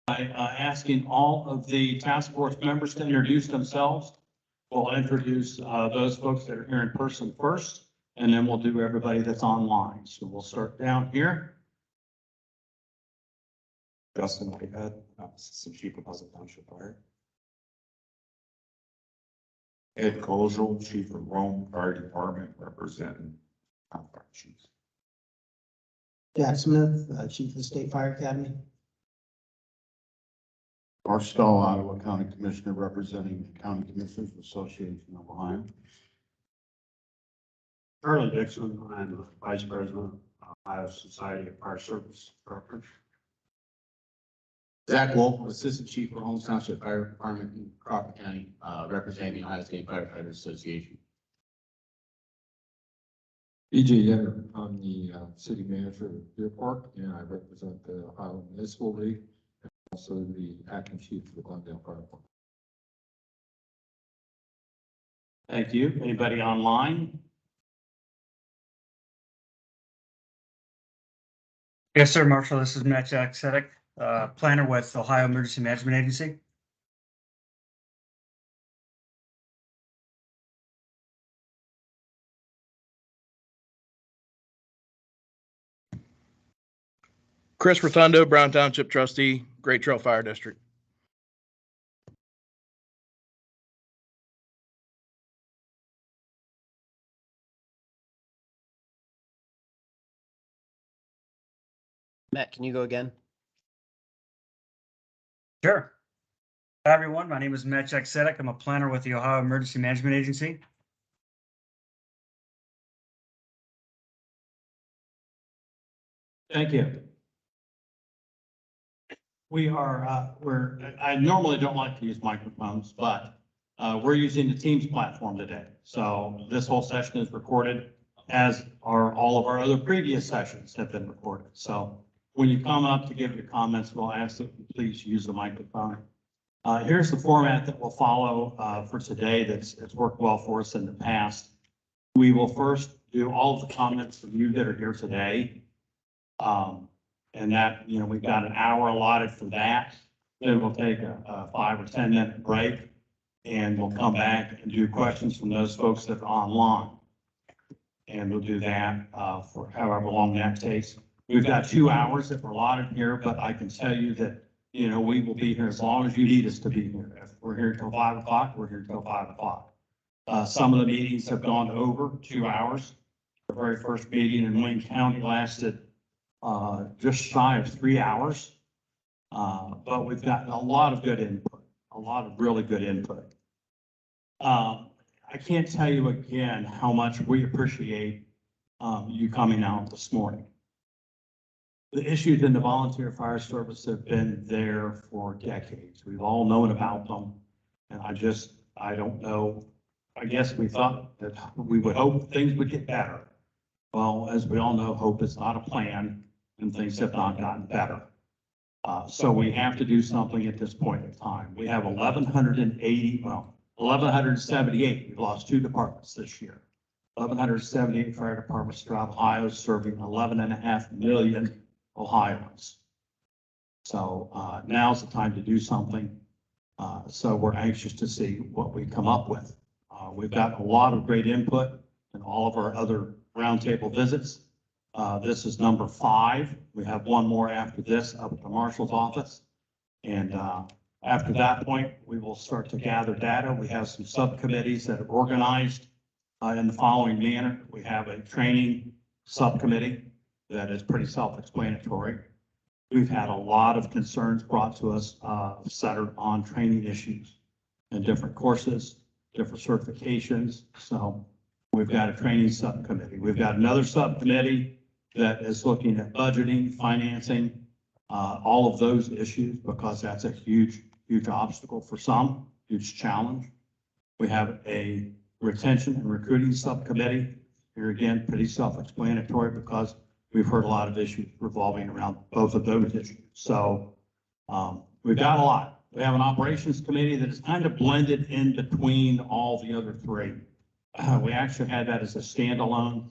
by asking all of the task force members to introduce themselves. We'll introduce those folks that are here in person first, and then we'll do everybody that's online. So we'll start down here. Justin Whitehead, Assistant Chief of Pleasant Township Fire. Ed Kozel, Chief of Rome Fire Department, representing Fire Chiefs. Jack Smith, Chief of the State Fire Academy. Marshal, Ottawa County Commissioner, representing the County Commissioners Association of Ohio. Charlie Dixon, I'm the Vice President of Ohio Society of Fire Service Brokers. Zach Wolf, Assistant Chief for Holmes Township Fire Department in Crawford County, representing the Ohio State Firefighters Association. EJ Yetter, I'm the city manager of Deer Park, and I represent the Ohio Municipal League, and also the acting chief for Glendale Fire Department. Thank you. Anybody online? Yes, sir, Marshal. This is Matt Jack-Sedek, planner with Ohio Emergency Management Agency. Chris Rotundo, Brown Township trustee, Great Trail Fire District. Matt, can you go again? Sure. Hi, everyone. My name is Matt Jack-Sedek. I'm a planner with the Ohio Emergency Management Agency. Thank you. I normally don't like to use microphones, but we're using the Teams platform today. So this whole session is recorded, as are all of our other previous sessions have been recorded. So when you come up to give your comments, we'll ask that you please use the microphone. Here's the format that we'll follow for today it's worked well for us in the past. We will first do all of the comments from you that are here today. And that, we've got an hour allotted for that. Then we'll take a 5 or 10 minute break, and we'll come back and do questions from those folks that are online. And we'll do that for however long that takes. We've got 2 hours that we're allotted here, but I can tell you that, we will be here as long as you need us to be here. If we're here till 5 o'clock, we're here till 5 o'clock. Some of the meetings have gone over 2 hours. The very first meeting in Wayne County lasted just shy of 3 hours. But we've gotten a lot of good input, a lot of really good input. I can't tell you again how much we appreciate you coming out this morning. The issues in the volunteer fire service have been there for decades. We've all known about them. And I don't know, I guess we thought that we would hope things would get better. Well, as we all know, hope is not a plan, and things have not gotten better. So we have to do something at this point in time. We have 1,178. We've lost 2 departments this year. 1,178 fire departments throughout Ohio, serving 11.5 million Ohioans. So now's the time to do something. So we're anxious to see what we come up with. We've got a lot of great input in all of our other roundtable visits. This is number 5. We have one more after this up at the Marshal's office. And after that point, we will start to gather data. We have some subcommittees that are organized in the following manner. We have a training subcommittee that is pretty self-explanatory. We've had a lot of concerns brought to us centered on training issues and different courses, different certifications. So we've got a training subcommittee. We've got another subcommittee that is looking at budgeting, financing, all of those issues, because that's a huge, huge obstacle for some, huge challenge. We have a retention and recruiting subcommittee. Here again, pretty self-explanatory, because we've heard a lot of issues revolving around both of those issues. So we've got a lot. We have an operations committee that is kind of blended in between all the other 3. We actually had that as a standalone,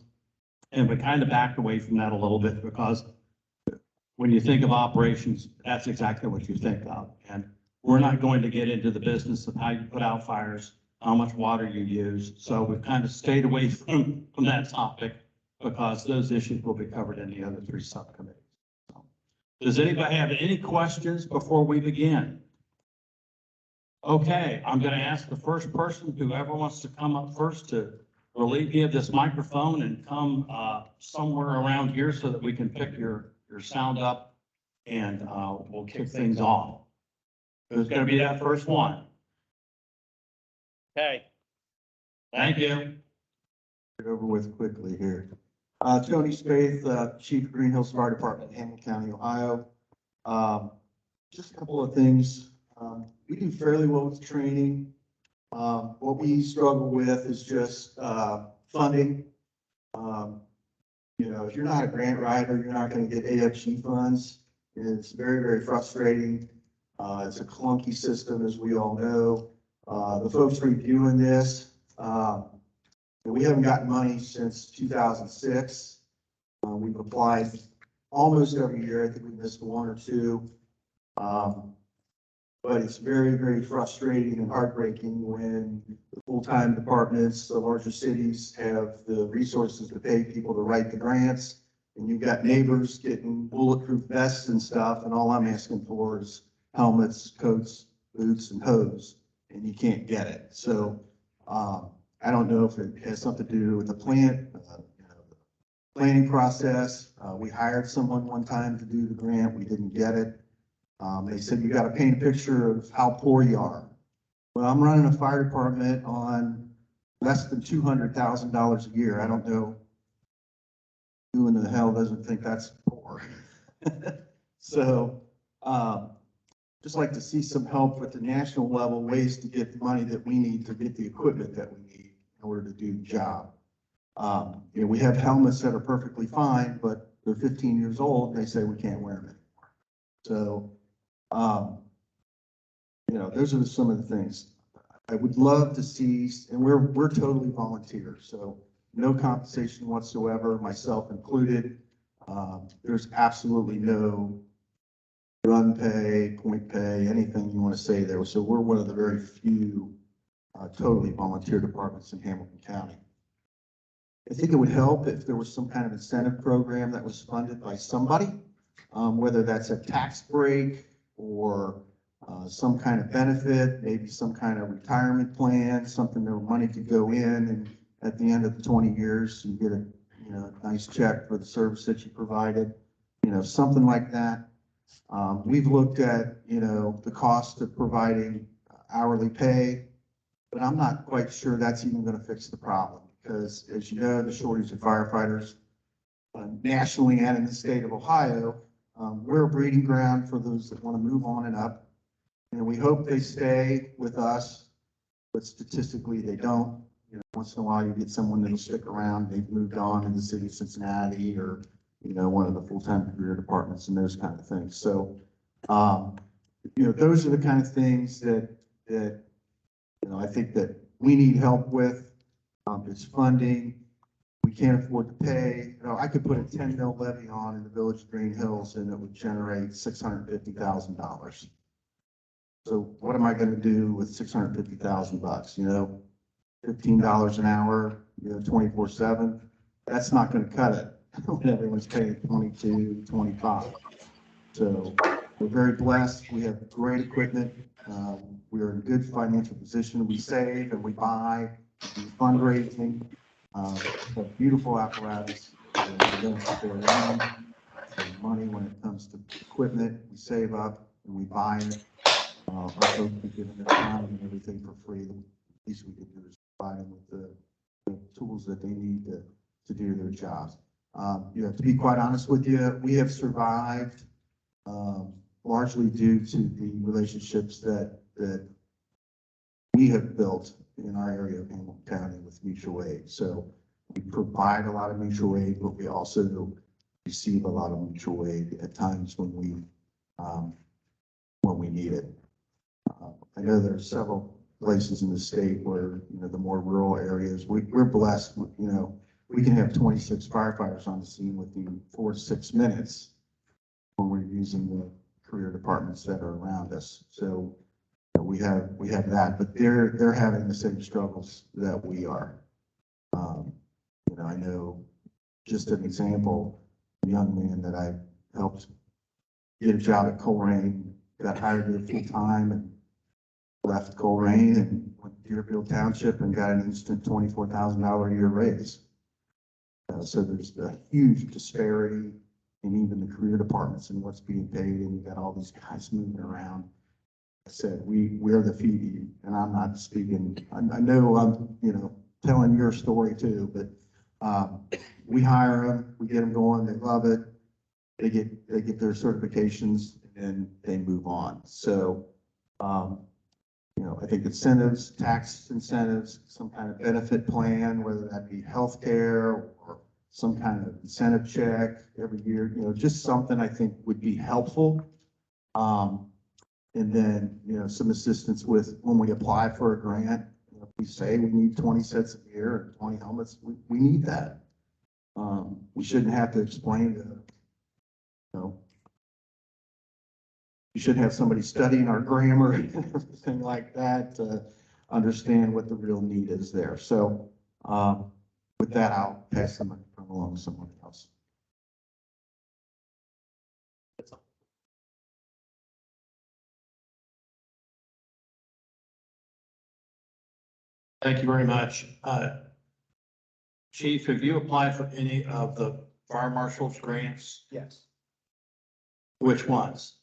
and we kind of backed away from that a little bit, because when you think of operations, that's exactly what you think of. And we're not going to get into the business of how you put out fires, how much water you use. So we've kind of stayed away from that topic because those issues will be covered in the other three subcommittees. So, does anybody have any questions before we begin? Okay, I'm going to ask the first person, whoever wants to come up first, to relieve me of this microphone and come somewhere around here so that we can pick your sound up and we'll kick things off. Who's going to be that first one? Okay. Thank you. Get over with quickly here. Tony Spaeth, Chief of Green Hills Fire Department, Hampton County, Ohio. Just a couple of things. We do fairly well with training. What we struggle with is just funding. You know, if you're not a grant writer, you're not going to get AFG funds. It's very, very frustrating. It's a clunky system, as we all know. The folks reviewing this, we haven't gotten money since 2006. We've applied almost every year. I think we missed one or two. But it's very, very frustrating and heartbreaking when the full-time departments, the larger cities have the resources to pay people to write the grants. And you've got neighbors getting bulletproof vests and stuff. And all I'm asking for is helmets, coats, boots, and hose. And you can't get it. So I don't know if it has something to do with the plant, the planning process. We hired someone one time to do the grant. We didn't get it. They said, you got to paint a picture of how poor you are. Well, I'm running a fire department on less than $200,000 a year. I don't know who in the hell doesn't think that's poor. So, just like to see some help with the national level, ways to get the money that we need to get the equipment that we need in order to do the job. You know, we have helmets that are perfectly fine, but they're 15 years old and they say we can't wear them anymore. So, you know, those are some of the things I would love to see, and we're totally volunteer, so no compensation whatsoever, myself included. There's absolutely no run pay, point pay, anything you want to say there. So we're one of the very few totally volunteer departments in Hamilton County. I think it would help if there was some kind of incentive program that was funded by somebody, whether that's a tax break or some kind of benefit, maybe some kind of retirement plan, something where money could go in, and at the end of the 20 years, you get a nice check for the service that you provided, something like that. We've looked at, the cost of providing hourly pay, but I'm not quite sure that's even going to fix the problem because, as you know, the shortage of firefighters nationally and in the state of Ohio, we're a breeding ground for those that want to move on and up. And we hope they stay with us, but statistically they don't. Once in a while you get someone that'll stick around. They've moved on in the city of Cincinnati or, one of the full-time career departments and those kind of things. So, those are the kind of things that I think that we need help with. It's funding. We can't afford to pay. I could put a 10 mil levy on in the village of Green Hills and it would generate $650,000. So what am I going to do with $650,000? $15 an hour, 24/7. That's not going to cut it when everyone's paying 22, 25. So we're very blessed. We have great equipment. We're in a good financial position. We save and we buy, we do fundraising. We have beautiful apparatus. We don't spare money when it comes to equipment. We save up and we buy it. Our folks are giving their time and everything for free. The least we could do is provide them with the tools that they need to do their jobs. To be quite honest with you, we have survived largely due to the relationships that we have built in our area of Hamilton County with mutual aid. So we provide a lot of mutual aid, but we also receive a lot of mutual aid at times when we need it. I know there are several places in the state where, the more rural areas, we're blessed, we can have 26 firefighters on the scene within 4 to 6 minutes. when we're using the career departments that are around us. So we have that, but they're having the same struggles that we are. I know, just an example, a young man that I helped get a job at Coleraine, got hired there full time and left Coleraine and went to Deerfield Township and got an instant $24,000 a year raise. So there's a huge disparity in even the career departments and what's being paid, and you got all these guys moving around. I said, we're the feed, and I'm not speaking, I know I'm, telling your story too, but we hire them, we get them going, they love it, they get their certifications, and they move on. So, I think incentives, tax incentives, some kind of benefit plan, whether that be healthcare or some kind of incentive check every year, just something I think would be helpful. And then, some assistance with when we apply for a grant. If we say we need 20 sets of gear or 20 helmets, we need that. We shouldn't have to explain you should have somebody studying our grammar and everything like that to understand what the real need is there. So with that, I'll pass the microphone along to someone else. Thank you very much. Chief, have you applied for any of the fire marshal's grants? Yes, Which ones?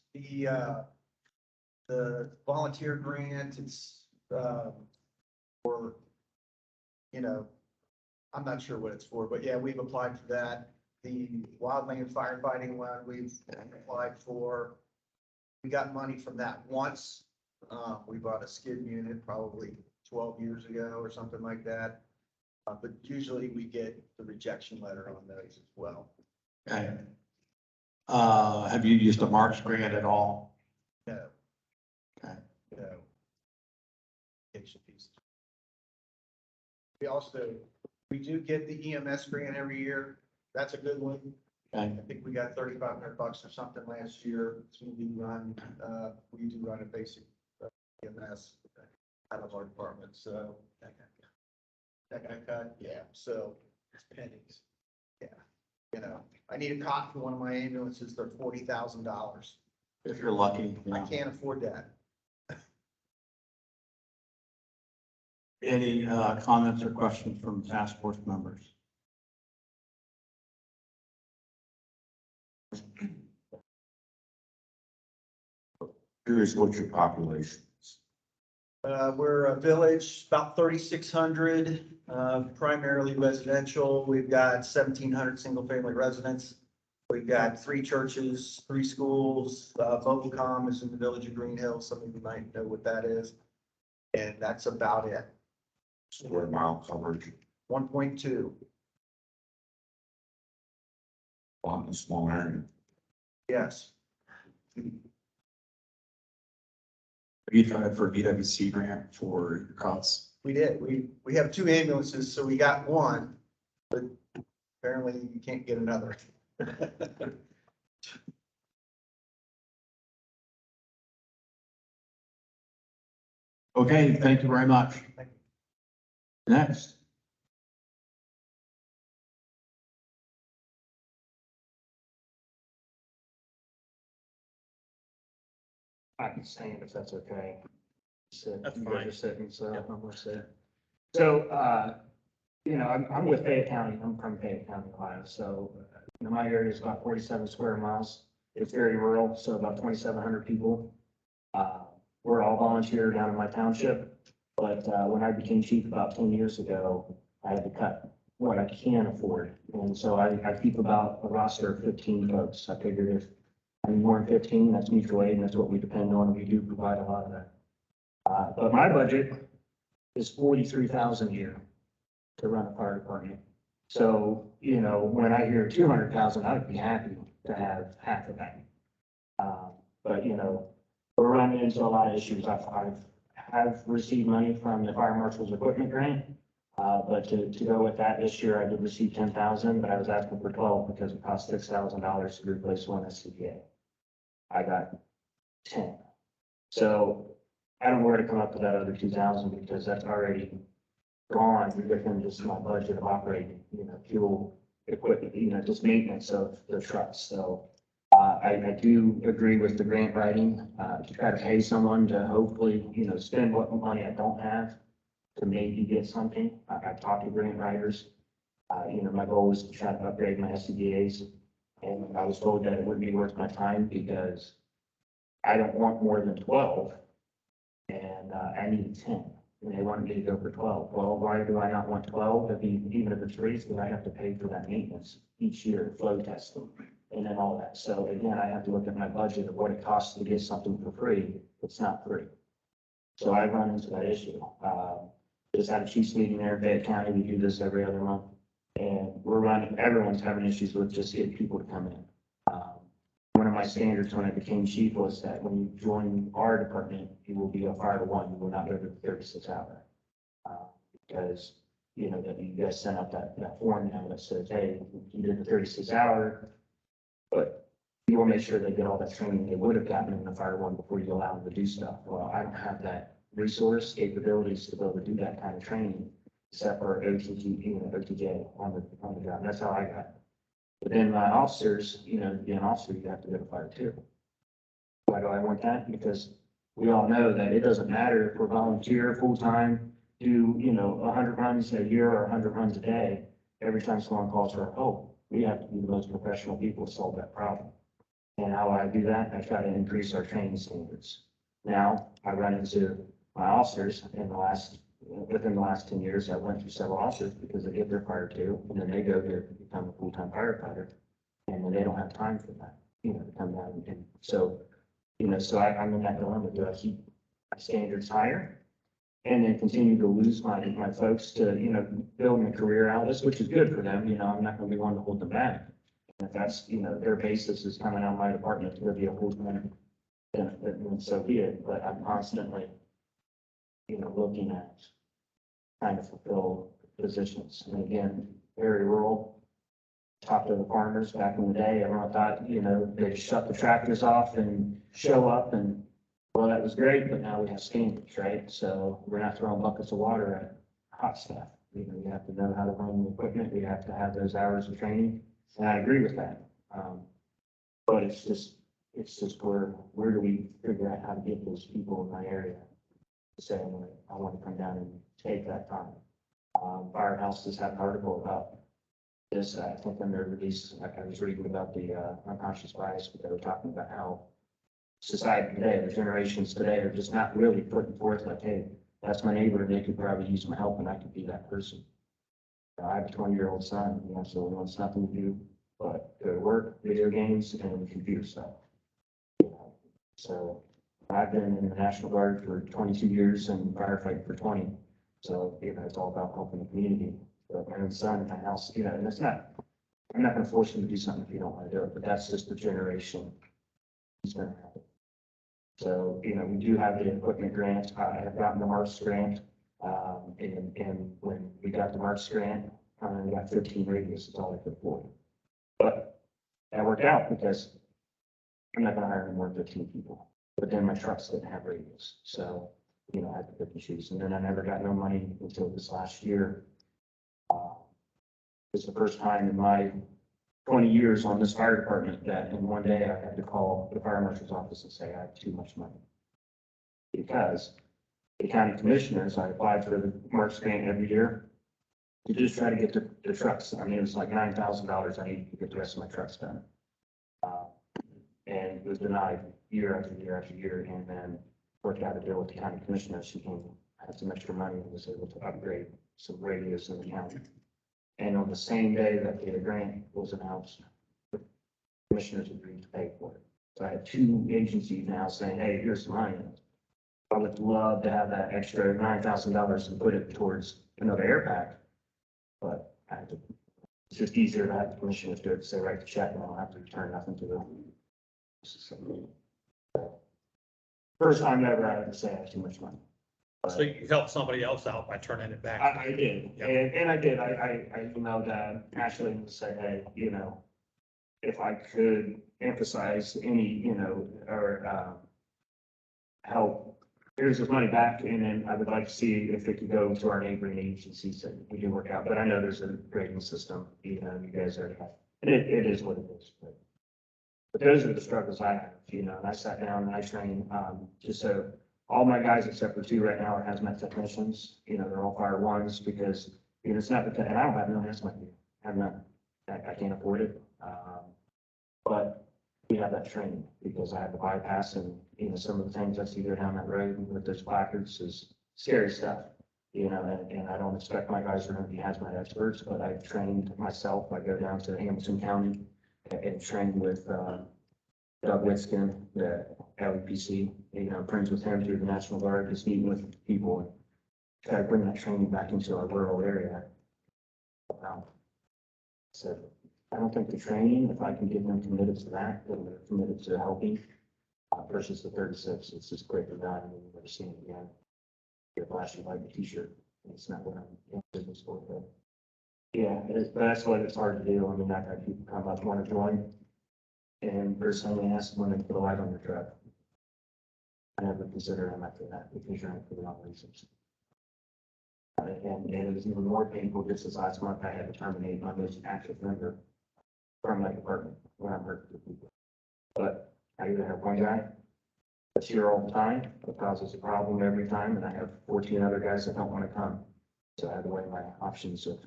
the volunteer grant, it's, for, I'm not sure what it's for, but yeah, we've applied for that. The wildland firefighting one, we've applied for. We got money from that once. We bought a skid unit probably 12 years ago or something like that. But usually we get the rejection letter on those as well. Okay. Have you used a Marks grant at all? No. Okay. No. Education piece. We do get the EMS grant every year. That's a good one. Okay. I think we got $3,500 or something last year. So we do run a basic EMS out of our department. So that got cut. Yeah. So it's pennies. Yeah. I need a cot for one of my ambulances. They're $40,000. If you're lucky. I can't afford that. Any comments or questions from task force members? Curious what your population is. We're a village, about 3,600, primarily residential. We've got 1,700 single-family residents. We've got 3 churches, 3 schools. Vocalcom is in the village of Green Hills. Some of you might know what that is. And that's about it. Square mile coverage, 1.2. on a small area. Yes. Have you tried for BWC grant for your costs? We did. We have 2 ambulances, so we got one, but apparently you can't get another. Okay, thank you very much. Thank you. Next. I can stand if that's okay. Sit, That's you fine. guys are sitting, so I'm gonna sit. So, I'm with Fayette County. I'm from Fayette County, Ohio. So, my area is about 47 square miles. It's very rural, so about 2,700 people. We're all volunteer down in my township. But, when I became chief about 10 years ago, I had to cut what I can afford. And so I keep about a roster of 15 folks. I figured if I need more than 15, that's mutual aid, and that's what we depend on. We do provide a lot of that. But my budget is 43,000 a year to run a fire department. So, when I hear 200,000, I'd be happy to have half of that. But, we're running into a lot of issues. I've received money from the fire marshal's equipment grant. But to go with that this year, I did receive 10,000, but I was asking for 12 because it costs $6,000 to replace one SCBA. I got 10. So I don't know where to come up with that other 2,000 because that's already gone within just my budget of operating, fuel, equipment, just maintenance of the trucks. So I do agree with the grant writing, to try to pay someone to hopefully, spend what money I don't have to maybe get something. I've talked to grant writers. My goal is to try to upgrade my SCBA's. And I was told that it would be worth my time because I don't want more than 12. And I need 10. And they wanted me to go for 12. Well, why do I not want 12? Even if it's free, because I have to pay for that maintenance each year, flow testing, and then all that. So again, I have to look at my budget of what it costs to get something for free. It's not free. So I run into that issue. Just had a chiefs meeting there in Fayette County. We do this every other month. And everyone's having issues with just getting people to come in. One of my standards when I became chief was that when you join our department, you will be a 501. You will not go to the 36 hour. Because, that you guys sent out that form now that says, hey, you did the 36 hour, but you will make sure they get all that training they would have gotten in the 501 before you allow them to do stuff. Well, I don't have that resource capabilities to be able to do that kind of training, except for OTG, OTJ on the job. That's how I got it. But then my officers, to be an officer, you have to go to fire too. Why do I want that? Because we all know that it doesn't matter if we're volunteer, full-time, do, 100 runs a year or 100 runs a day. Every time someone calls for help, we have to be the most professional people to solve that problem. And how I do that, I try to increase our training standards. Now, I run into my officers within the last 10 years, I went through several officers because they get their fire too, and then they go to become a full-time firefighter, and then they don't have time for that, to come down. And so, so I'm in that dilemma. Do I keep my standards higher and then continue to lose my folks to, building a career out of this, which is good for them. I'm not going to be one to hold them back. And if that's, their basis is coming out of my department to be a full-time benefit, and so be it. But I'm constantly, looking at trying to fulfill positions. And again, very rural. Talked to the farmers back in the day. Everyone thought, they shut the tractors off and show up, and well, that was great, but now we have standards, right? So we're not throwing buckets of water at hot stuff. You have to know how to run the equipment. We have to have those hours of training. And I agree with that. But it's just where do we figure out how to get those people in my area to say, I want to come down and take that time. Firehouses had an article about this, I think in their release, I was reading about the unconscious bias, but they were talking about how society today, the generations today are just not really putting forth like, hey, that's my neighbor and they could probably use my help and I could be that person. I have a 20-year-old son, so he wants nothing to do but go to work, video games, and computer stuff. So I've been in the National Guard for 22 years and firefighting for 20. So, it's all about helping the community. But my own son in my house, and I'm not going to force him to do something if you don't want to do it, but that's just the generation he's going to have it. So, we do have the equipment grant. I have gotten the Marshals grant. And when we got the Marshals grant, we got 15 radios. That's all I could afford. But that worked out because I'm not going to hire any more than 15 people. But then my trucks didn't have radios. So, I had to pick and choose. And then I never got no money until this last year. It's the first time in my 20 years on this fire department that in one day I had to call the fire marshal's office and say I have too much money. Because the county commissioners, I applied for the Marshals grant every year to just try to get the trucks. I mean, it was like $9,000 I needed to get the rest of my trucks done. And it was denied year after year after year. And then worked out a deal with the county commissioners who came, had some extra money and was able to upgrade some radios in the county. And on the same day that the grant was announced, the commissioners agreed to pay for it. So I had two agencies now saying, hey, here's the money. I would love to have that extra $9,000 and put it towards another air pack. But it's just easier to have the commissioners do it, say, write the check and I don't have to return nothing to them. First time ever I had to say I have too much money. So you help somebody else out by turning it back. I did, and I did. I emailed Ashley and said, hey, if I could emphasize any, or, help, here's this money back, and then I would like to see if it could go to our neighboring agencies that we do work out, but I know there's a grading system, you guys already have, and it is what it is, but those are the struggles I have, and I sat down and I trained, just so all my guys except for two right now are hazmat technicians, they're all fire ones, because, it's not, and I don't have no hazmat gear, I have none, I can't afford it, but we have that training because I have the bypass and, some of the things I see go down that road with those placards is scary stuff. And I don't expect my guys are going to be hazmat experts, but I've trained myself. I go down to Hampton County and train with, Doug Witskin, the LEPC, I'm friends with him through the National Guard, just meeting with people and try to bring that training back into our rural area. So I don't think the training, if I can get them committed to that, then they're committed to helping, versus the 36, it's just quicker done, and you've never seen it again. You're flashing like a t-shirt, and it's not what I'm in business for, but yeah, but that's what it's hard to do. I mean, I've had people come up, want to join, and first thing they ask when they put a light on their truck. I never consider them after that, because you're in it for the wrong reasons. And it was even more painful, just as last month, I had to terminate my most active member from my department when I'm hurting for people. But I either have one guy that's here all the time, that causes a problem every time, and I have 14 other guys that don't want to come. So I had to weigh my options of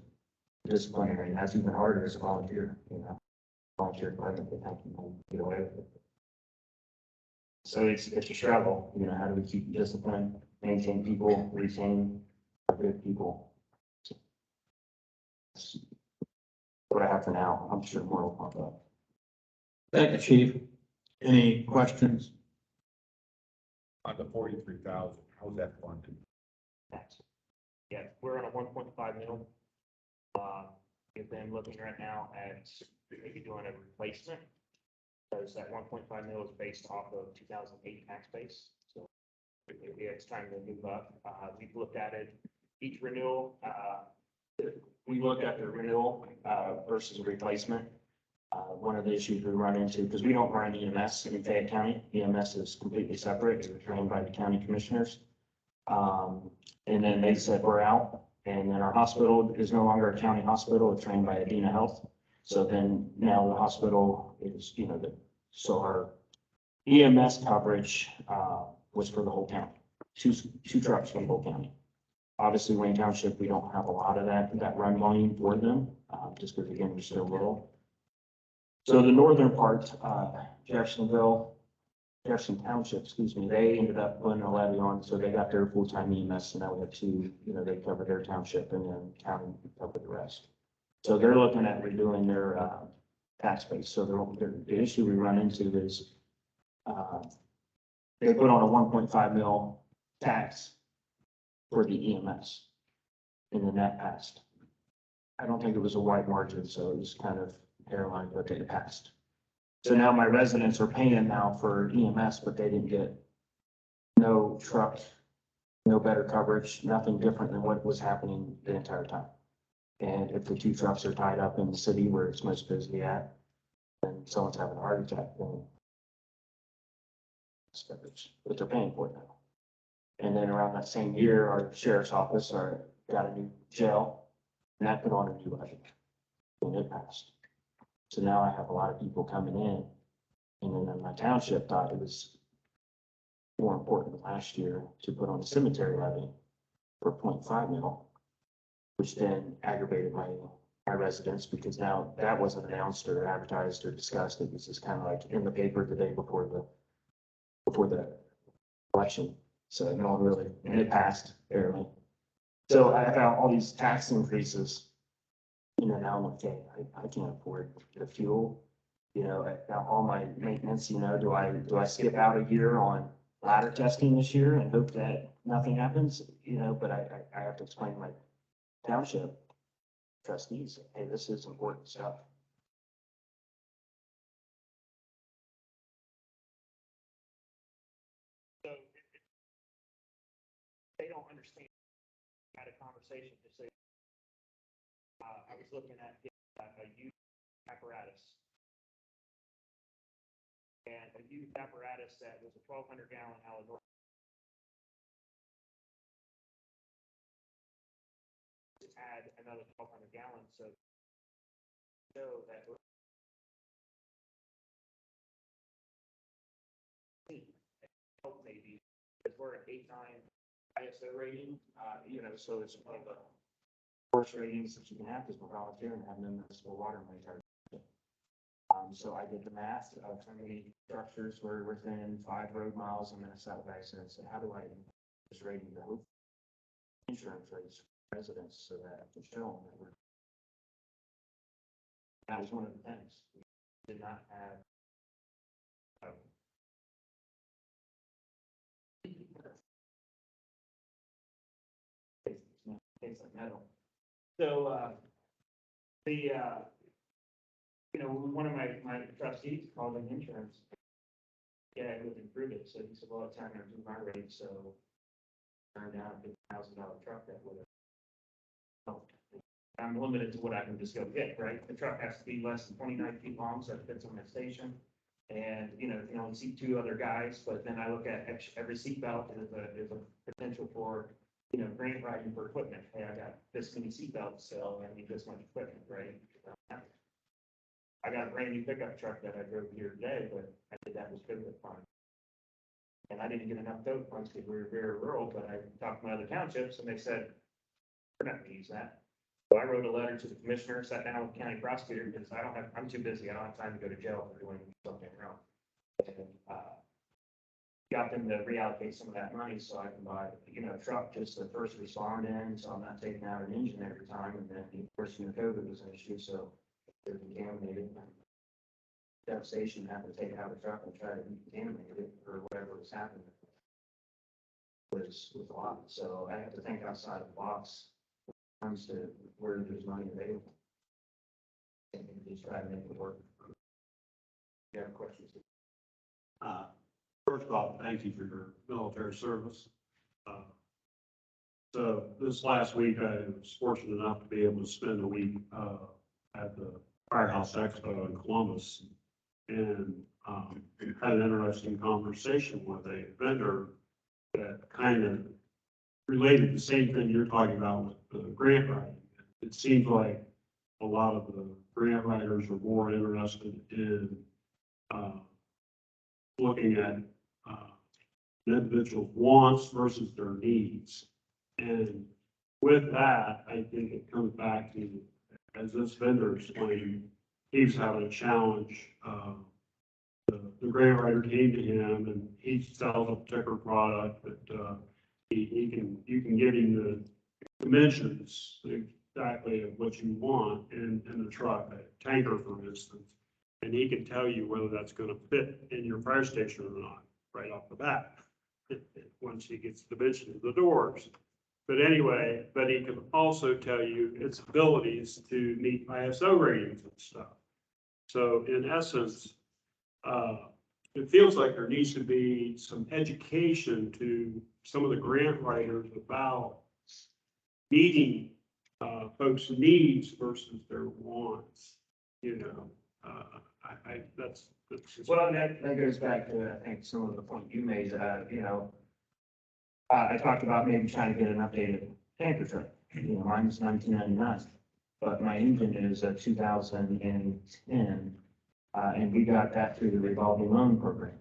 disciplinary, and that's even harder as a volunteer, volunteer department, they think you can get away with it. So it's a struggle, how do we keep discipline, maintain people, retain good people? So that's what I have for now. I'm sure more will pop up. Thank you, Chief. Any questions? On the 43,000, how's that funded? Yeah, we're on a 1.5 mil. We've been looking right now at maybe doing a replacement. Because that 1.5 mil is based off of 2008 tax base. So maybe it's time to move up. We've looked at it, each renewal, we looked at the renewal, versus replacement. One of the issues we run into, because we don't run EMS in Fayette County, EMS is completely separate, it's trained by the county commissioners. And then they said we're out, and then our hospital is no longer a county hospital, it's trained by Adena Health. So then now the hospital is, so our EMS coverage, was for the whole county, two trucks for the whole county. Obviously, Wayne Township, we don't have a lot of that run volume for them, just because again, we're still little. So the northern part, Jefferson Township, they ended up putting a levy on, so they got their full-time EMS, and now we have two, they cover their township and then county cover the rest. So they're looking at redoing their, tax base. So the issue we run into is, they put on a 1.5 mil tax for the EMS, and then that passed. I don't think it was a wide margin, so it was kind of hairline, but it passed. So now my residents are paying now for EMS, but they didn't get no truck, no better coverage, nothing different than what was happening the entire time. And if the two trucks are tied up in the city where it's most busy at, and someone's having a heart attack, then it's coverage, but they're paying for it now. And then around that same year, our sheriff's office got a new jail, and that put on a new budget, and it passed. So now I have a lot of people coming in, and then my township thought it was more important last year to put on a cemetery levy for 0.5 mil, which then aggravated my residents, because now that wasn't announced or advertised or discussed. It was just kind of like in the paper the day before the election. So no one really, and it passed barely. So I found all these tax increases, now I'm like, okay, I can't afford the fuel, all my maintenance, do I skip out a year on ladder testing this year and hope that nothing happens, but I have to explain to my township trustees, hey, this is important stuff. So they don't understand. I had a conversation to say, I was looking at a youth apparatus and a huge apparatus that was a 1,200-gallon Alabama. Add another 1,200 gallons, so that maybe because we're an 8-time ISO rating, so it's one of the worst ratings that you can have because we're volunteer and have no municipal water in my entire. So I did the math of how many structures were within 5 road miles of Minnesota basin and said, how do I this rating to hope insurance rates for residents so that I can show them that we're. That was one of the things. We did not have. Tastes like metal. So, one of my trustees called in insurance. Yeah, it would improve it. So he said, well, it's time to do my rate. So turned down a $50,000 truck that would have. I'm limited to what I can just go get, right? The truck has to be less than 29 feet long, so it fits on that station. And, you can only seat 2 other guys, but then I look at every seat belt is a potential for, grant writing for equipment. Hey, I got this many seat belts, so I need this much equipment, right? I got a brand new pickup truck that I drove here today, but I did that with COVID fund. And I didn't get enough tow funds because we were very rural, but I talked to my other townships and they said, we're not gonna use that. So I wrote a letter to the commissioner, sat down with the county prosecutor because I'm too busy. I don't have time to go to jail for doing something wrong. And, got them to reallocate some of that money so I can buy, a truck just to first respond in, so I'm not taking out an engine every time. And then, of course, COVID was an issue, so they're contaminated. Devastation, having to take out a truck and try to decontaminate it or whatever was happening. Was a lot. So I have to think outside of the box when it comes to where there's money available. And just try to make it work. You have questions? First off, thank you for your military service. So this last week, I was fortunate enough to be able to spend a week at the Firehouse Expo in Columbus, and had an interesting conversation with a vendor that kind of related the same thing you're talking about with the grant writing. It seems like a lot of the grant writers are more interested in looking at an individual's wants versus their needs. And with that, I think it comes back to, as this vendor explained, he was having a challenge. The grant writer came to him and he sells a particular product that you can give him the dimensions exactly of what you want in the truck, a tanker, for instance. And he can tell you whether that's going to fit in your fire station or not, right off the bat, once he gets the dimensions of the doors. But anyway, but he can also tell you its abilities to meet ISO ratings and stuff. So in essence, it feels like there needs to be some education to some of the grant writers about meeting folks' needs versus their wants, that's just. Well, and that goes back to, I think, some of the point you made, I talked about maybe trying to get an updated tanker truck. Mine's 1999, but my engine is a 2010, and we got that through the revolving loan program.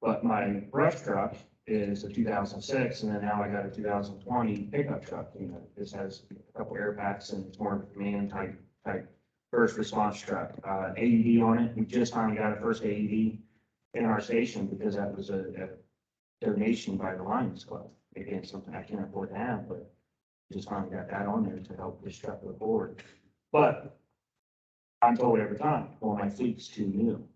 But my brush truck is a 2006, and then now I got a 2020 pickup truck. This has a couple air packs and it's more of a command type first response truck. AED on it. We just finally got a first AED in our station because that was a donation by the Lions Club. Again, something I can't afford to have, but just finally got that on there to help this truck go forward. But I'm told every time, well, my fleet's too new.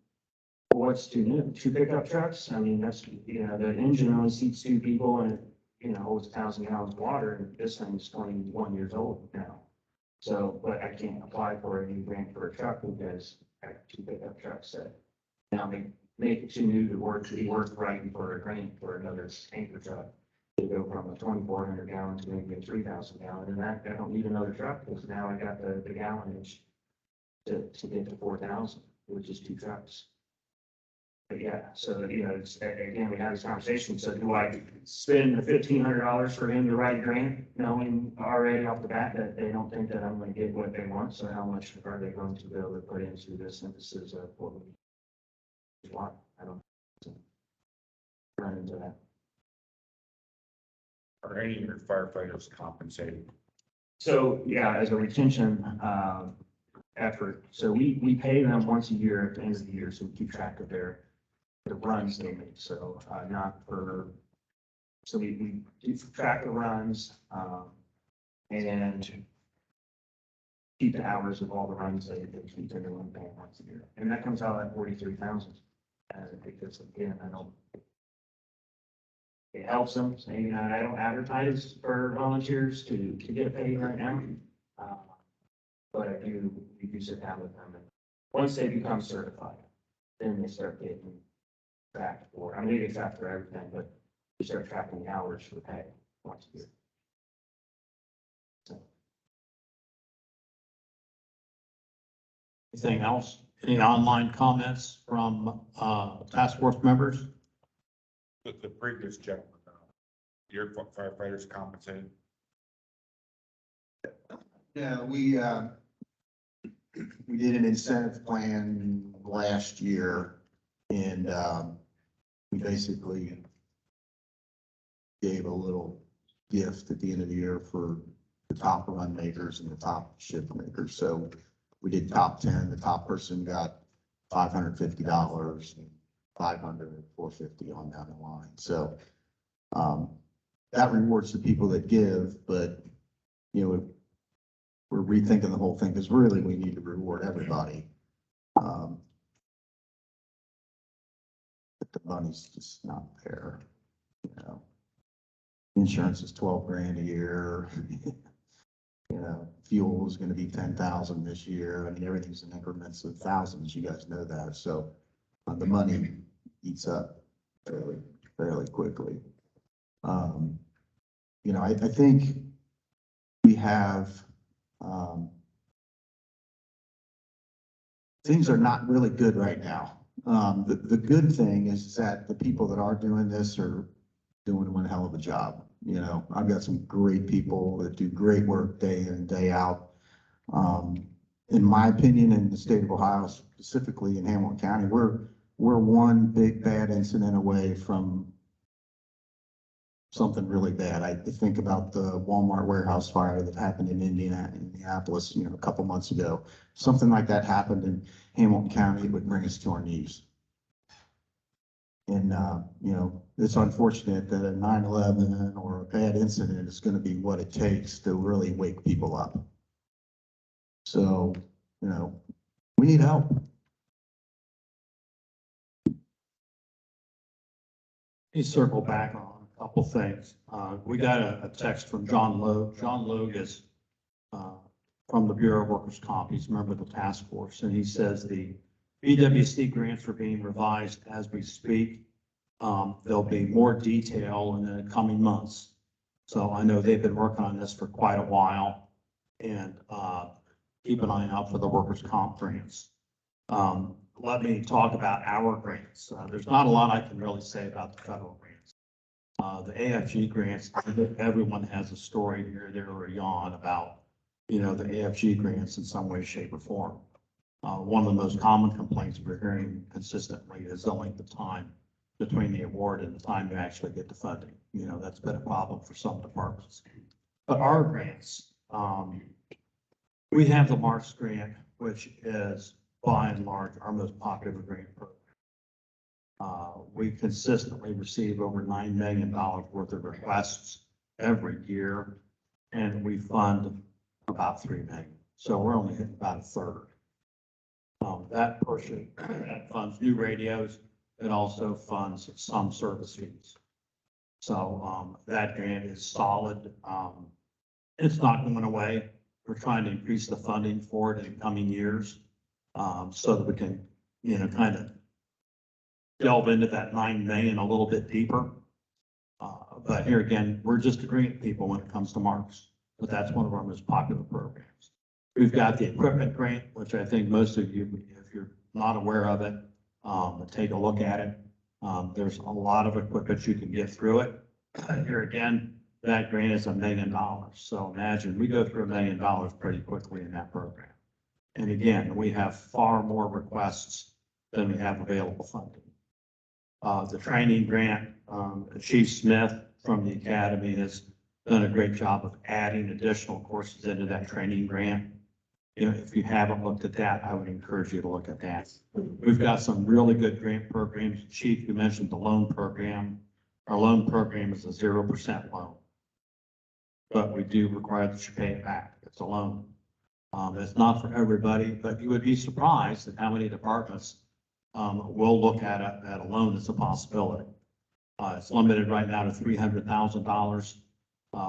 Well, what's too new? 2 pickup trucks? I mean, that's, the engine only seats 2 people and it, holds 1,000 gallons of water, and this thing's 21 years old now. So, but I can't apply for a new grant for a truck because I have 2 pickup trucks that now make it too new to be worth writing for a grant for another tanker truck. To go from a 2,400 gallon to maybe a 3,000 gallon, and that I don't need another truck because now I got the gallonage to get to 4,000, which is 2 trucks. But yeah, so, it's, again, we had this conversation, so do I spend the $1,500 for him to write a grant, knowing already off the bat that they don't think that I'm gonna get what they want, so how much are they going to be able to put into the synthesis of what we want? I don't run into that. Are any of your firefighters compensated? So, yeah, as a retention, effort, so we pay them once a year at the end of the year, so we keep track of the runs they make, so, not per, so we keep track of runs, and keep the hours of all the runs they keep in the one paying once a year, and that comes out at 43,000. Because again, I don't, it helps them, so, I don't advertise for volunteers to get paid right now. But we do sit down with them, and once they become certified, then they start getting tracked for, they get tracked for everything, but we start tracking the hours for pay once a year. So, Anything else? Any online comments from task force members? The previous gentleman, your firefighters compensated? Yeah, we did an incentive plan last year, and we basically gave a little gift at the end of the year for the top run makers and the top shift makers. So we did top 10, the top person got $550, and 500, 450 on down the line. So that rewards the people that give, but we're rethinking the whole thing, because really we need to reward everybody. But the money's just not there, Insurance is 12 grand a year. Fuel is going to be 10,000 this year. Everything's in increments of thousands. You guys know that. So the money eats up fairly quickly. I think we have, things are not really good right now. The good thing is that the people that are doing this are doing one hell of a job. I've got some great people that do great work day in and day out. In my opinion, in the state of Ohio, specifically in Hamilton County, we're one big bad incident away from something really bad. I think about the Walmart warehouse fire that happened in Indianapolis, a couple months ago. Something like that happened in Hamilton County, it would bring us to our knees. And, it's unfortunate that a 9/11 or a bad incident is going to be what it takes to really wake people up. So, we need help. Let me circle back on a couple things. We got a text from John Logue. John Logue is from the Bureau of Workers' Comp. He's a member of the task force, and he says the BWC grants are being revised as we speak. There'll be more detail in the coming months. So I know they've been working on this for quite a while, and keep an eye out for the workers' comp grants. Let me talk about our grants. There's not a lot I can really say about the federal grants. The AFG grants, everyone has a story here, there, or yon about, the AFG grants in some way, shape, or form. One of the most common complaints we're hearing consistently is the length of time between the award and the time you actually get the funding. That's been a problem for some departments. But our grants, we have the Marshal grant, which is by and large our most popular grant program. We consistently receive over $9 million worth of requests every year, and we fund about $3 million. So we're only hitting about a third. That portion that funds new radios. It also funds some service fees. So that grant is solid. It's not going away. We're trying to increase the funding for it in coming years so that we can, kind of delve into that 9 million a little bit deeper. But here again, we're just a grant people when it comes to marks, but that's one of our most popular programs. We've got the equipment grant, which I think most of you, if you're not aware of it, take a look at it. There's a lot of equipment you can get through it. Here again, that grant is $1 million. So imagine we go through $1 million pretty quickly in that program. And again, we have far more requests than we have available funding. The training grant, Chief Smith from the Academy has done a great job of adding additional courses into that training grant. You know, if you haven't looked at that, I would encourage you to look at that. We've got some really good grant programs. Chief, you mentioned the loan program. Our loan program is a 0% loan. But we do require that you pay it back. It's a loan. It's not for everybody, but you would be surprised at how many departments will look at a loan as a possibility. It's limited right now to $300,000.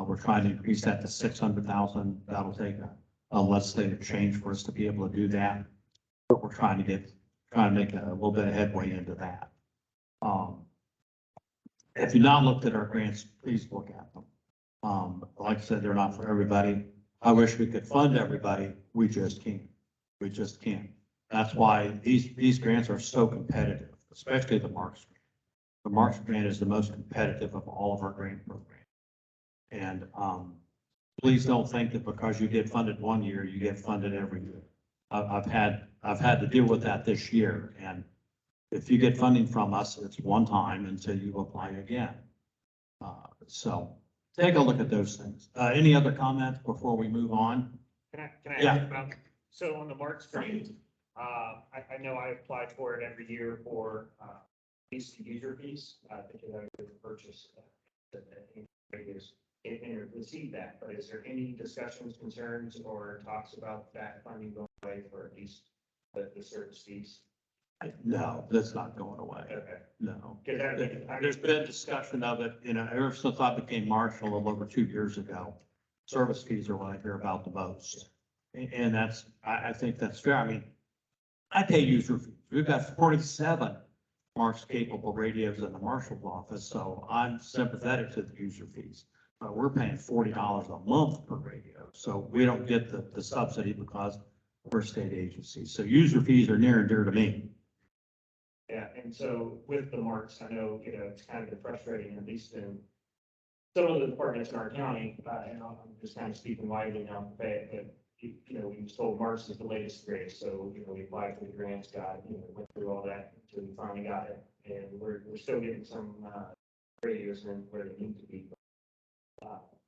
We're trying to increase that to $600,000. That'll take a legislative change for us to be able to do that. But we're trying to make a little bit of headway into that. If you've not looked at our grants, please look at them. Like I said, they're not for everybody. I wish we could fund everybody. We just can't. We just can't. That's why these grants are so competitive, especially the Marks grant. The Marks grant is the most competitive of all of our grant programs. And please don't think that because you get funded one year, you get funded every year. I've had to deal with that this year. And if you get funding from us, it's one time until you apply again. So take a look at those things. Any other comments before we move on? Can I Yeah. ask about, so on the Marks grant, I know I applied for it every year for, these user fees. I think I would purchase radios and receive that, but is there any discussions, concerns, or talks about that funding going away for at least the service fees? No, that's not going away. Okay. No. Because There's been discussion of it, you know, ever since I became marshal a little over 2 years ago. Service fees are what I hear about the most. And that's, I think that's fair. I mean, I pay user fees. We've got 47 Marks capable radios in the marshal's office, so I'm sympathetic to the user fees. But we're paying $40 a month per radio, so we don't get the subsidy because we're a state agency. So user fees are near and dear to me. yeah, and so with the Marks, I know, you know, it's kind of frustrating, at least in some of the departments in our county, and I'm just kind of speaking widely now, but you know, we was told Marks is the latest grade, so, you know, we applied for the grants, went through all that until we finally got it, and we're still getting some, radios in where they need to be.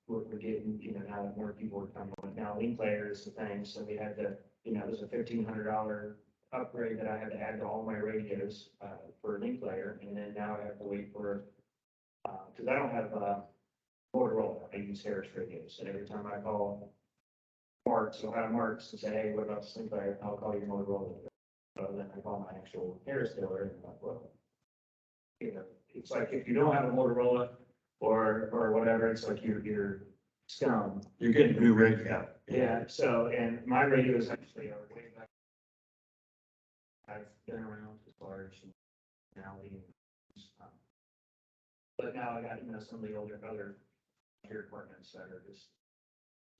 We're getting, you know, now that more people are coming on, now link player is the thing, so we had to, you know, there's a $1,500 upgrade that I had to add to all my radios, for link player, and then now I have to wait for, cause I don't have, Motorola, I use Harris radios, and every time I call Marks, I'll have Marks to say, hey, what about link player, I'll call your Motorola. So then I call my actual Harris dealer, and I'm like, well, you know, it's like if you don't have a Motorola or whatever, it's like you're scum. You're getting a new radio. Yeah, so, and my radios actually are way back. I've been around as large and now but now I got, you know, some of the other tier departments that are just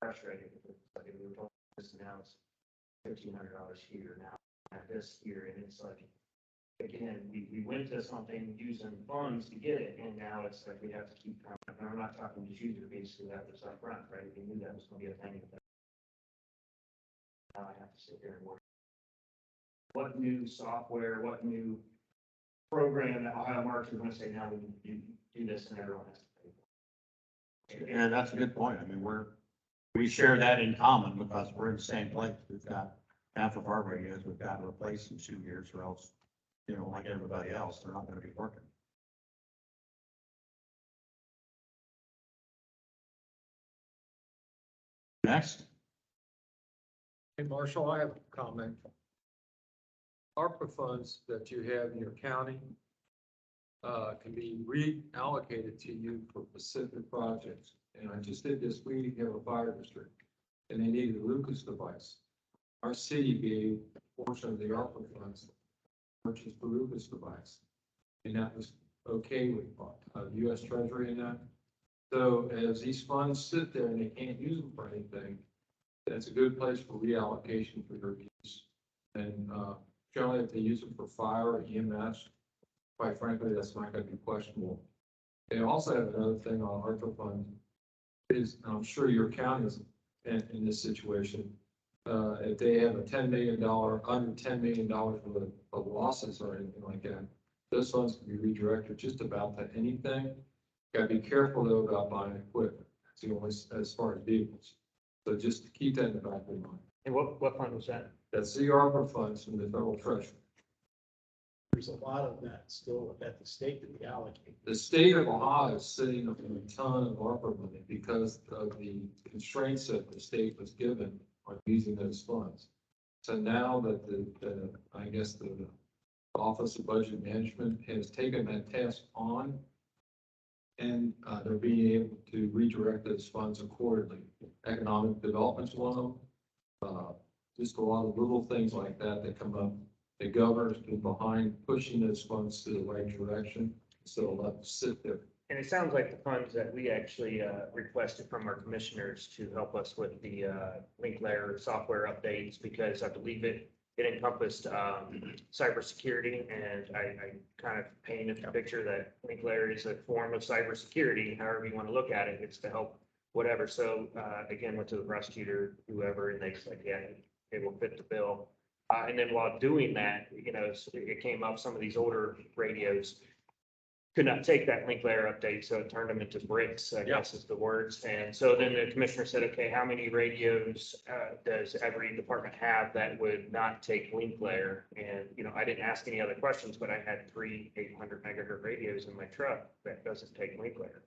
frustrated with it. Like we were talking this now it's $1,500 here now at this year, and it's like, again, we went to something using funds to get it, and now it's like we have to keep coming. And I'm not talking just user fees, because that was up front, right? We knew that was gonna be a thing. Now I have to sit here and work. What new software, what new program that Ohio Marks are gonna say, now we do this and everyone has to pay for it. And that's a good point. I mean, we share that in common because we're in the same place. We've got half of our radios we've got to replace in 2 years, or else, you know, like everybody else, they're not going to be working. Next. Hey, Marshall, I have a comment. ARPA funds that you have in your county can be reallocated to you for specific projects. And I just did this week in a fire district, and they needed a Lucas device. Our city gave a portion of the ARPA funds to purchase the Lucas device, and that was okay with U.S. Treasury and that. So as these funds sit there and they can't use them for anything, that's a good place for reallocation for your use. And generally if they use it for fire or EMS, quite frankly, that's not gonna be questionable. They also have another thing on ARPA funds is, and I'm sure your county is in this situation. If they have a $10 million, under $10 million worth of losses or anything like that, those funds can be redirected just about to anything. Gotta be careful though about buying equipment, it's the only, as far as vehicles. So just keep that in the back of your mind. And what fund was that? That's the ARPA funds from the federal treasury. There's a lot of that still at the state to be allocated. The state of Ohio is sitting on a ton of ARPA money because of the constraints that the state was given on using those funds. So now that I guess the Office of Budget Management has taken that task on, and they're being able to redirect those funds accordingly. Economic development's one of them. Just a lot of little things like that that come up. The governor's been behind pushing those funds to the right direction, so let them sit there. And it sounds like the funds that we actually requested from our commissioners to help us with the link layer software updates, because I believe it encompassed cybersecurity, and I kind of painted the picture that link layer is a form of cybersecurity, however you want to look at it, it's to help whatever. So again, went to the prosecutor, whoever, and they said, yeah, it will fit the bill. And then while doing that, you know, it came up, some of these older radios could not take that link layer update, so it turned them into bricks, I guess is the words. And so then the commissioner said, okay, how many radios does every department have that would not take link layer? And, you know, I didn't ask any other questions, but I had 3 800 megahertz radios in my truck that doesn't take link layer.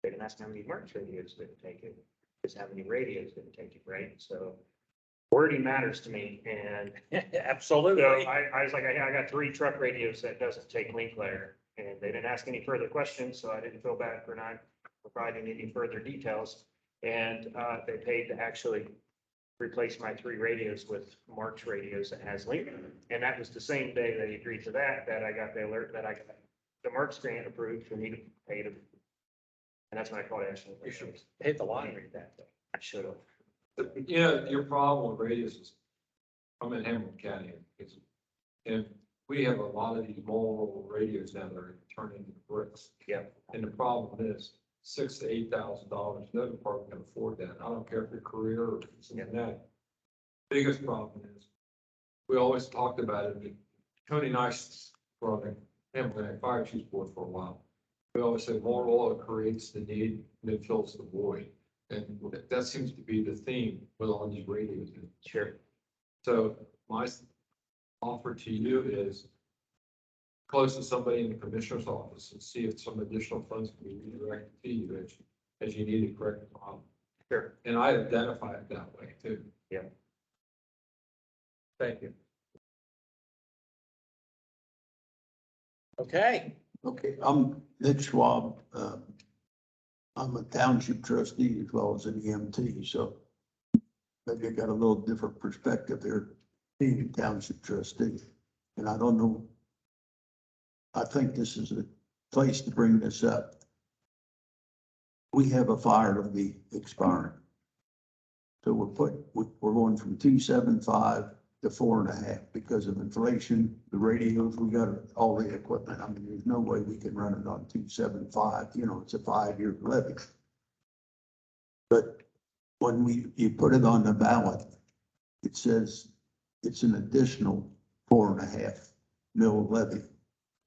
They didn't ask how many March radios didn't take it, just how many radios didn't take it, right? So wording matters to me, and Absolutely. so I was like, I got 3 truck radios that doesn't take link layer, and they didn't ask any further questions, so I didn't feel bad for not providing any further details. And they paid to actually replace my 3 radios with March radios that has link. And that was the same day they agreed to that I got the alert that I got the March grant approved for me to pay them. And that's when I called Ashley. You should hit the line. That day. I should have. You know, your problem with radios is, I'm in Hampton County, and we have a lot of these mobile radios now that are turning into bricks. Yeah. And the problem is $6,000 to $8,000. No department can afford that. I don't care if your career or something like that. Biggest problem is, we always talked about it. Tony Nice brought in Hampton Fire Chiefs Board for a while. We always say Motorola creates the need and it fills the void. And that seems to be the theme with all these radios. Sure. So my offer to you is close to somebody in the commissioner's office and see if some additional funds can be redirected to you as you need to correct the problem. Sure. And I identify it that way too. Yeah. Thank you. Okay. Okay, I'm Nick Schwab. I'm a township trustee as well as an EMT, so maybe I got a little different perspective here, being a township trustee. And I don't know, I think this is a place to bring this up. We have a fire levy expiring. So we're going from 275 to 4.5 because of inflation, the radios, we got all the equipment. I mean, there's no way we can run it on 275, you know, it's a 5-year levy. But when you put it on the ballot, it says it's an additional 4.5 mil levy.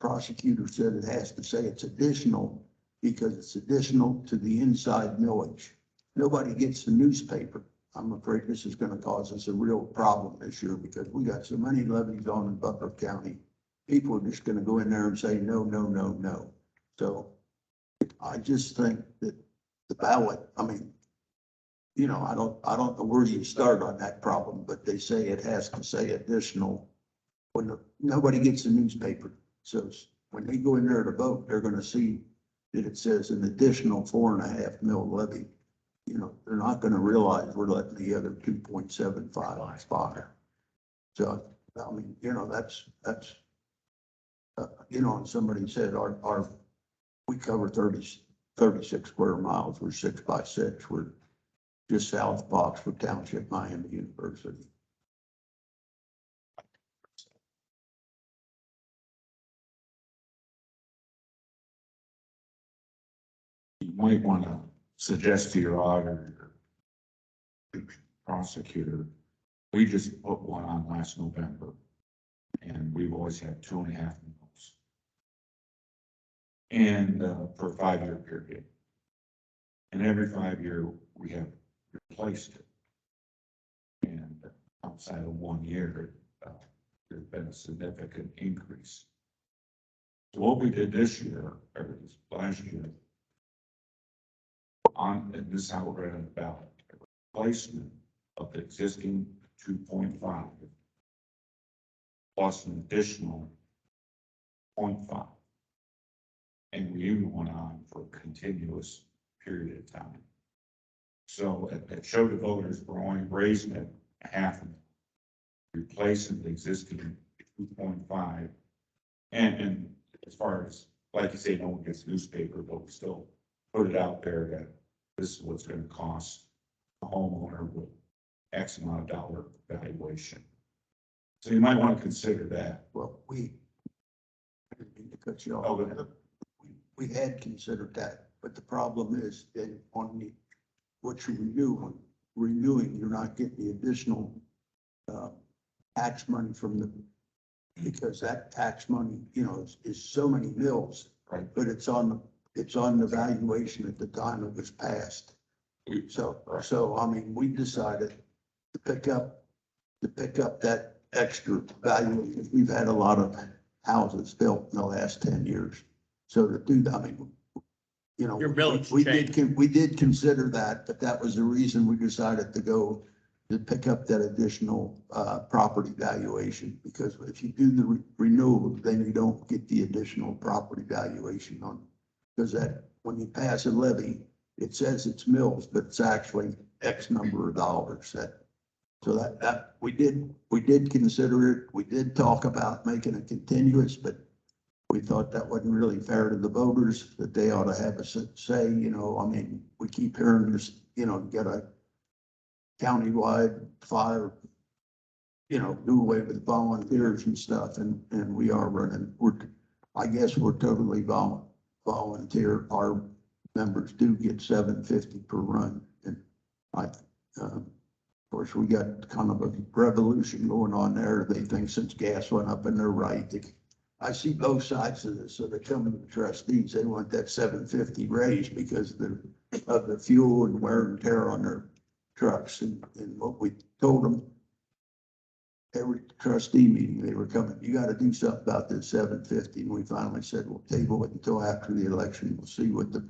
Prosecutor said it has to say it's additional because it's additional to the inside millage. Nobody gets the newspaper. I'm afraid this is going to cause us a real problem this year because we got so many levies on in Butler County. People are just going to go in there and say, no, no, no, no. So I just think that the ballot, I mean, you know, I don't know where you start on that problem, but they say it has to say additional when nobody gets the newspaper. So when they go in there to vote, they're going to see that it says an additional 4.5 mil levy. You know, they're not going to realize we're letting the other 2.75 expire. So, I mean, you know, that's, you know, and somebody said we cover 36 square miles. We're 6 by 6. We're just south of Oxford Township, Miami University. might want to suggest to your auditor, prosecutor, we just put one on last November, and we've always had 2.5 mils. And for a 5-year period. And every 5 year, we have replaced it. And outside of 1 year, there's been a significant increase. So what we did this year, or this last year, and this is how we're going to ballot, replacement of the existing 2.5 plus an additional 0.5. And we even went on for a continuous period of time. So it showed the voters we're only raising it half, replacing the existing 2.5. And as far as, like you say, no one gets newspaper, but we still put it out there that this is what's going to cost a homeowner with X amount of dollar valuation. So you might want to consider that. Well, I didn't mean to cut you off. We had considered that, but the problem is that on the, what you're renewing, you're not getting the additional tax money from the, because that tax money, you know, is so many mills, Right. but it's on the valuation at the time it was passed. So, I mean, we decided to pick up that extra value, because we've had a lot of houses built in the last 10 years. So to do that, I mean, you know, Your millage we changed. did consider that, but that was the reason we decided to pick up that additional property valuation, because if you do the renewal, then you don't get the additional property valuation on, because that, when you pass a levy, it says it's mills, but it's actually X number of dollars. So that we did consider it. We did talk about making it continuous, but we thought that wasn't really fair to the voters, that they ought to have a say, you know. I mean, we keep hearing this, you know, get a countywide fire, you know, do away with volunteers and stuff, and we are running, I guess we're totally volunteer. Our members do get $7.50 per run, and of course, we got kind of a revolution going on there. They think since gas went up, and they're right. I see both sides of this. So they come to the trustees, they want that $7.50 raised because of the fuel and wear and tear on their trucks. And what we told them, every trustee meeting they were coming, you got to do something about this $7.50. And we finally said, we'll table it until after the election. We'll see what the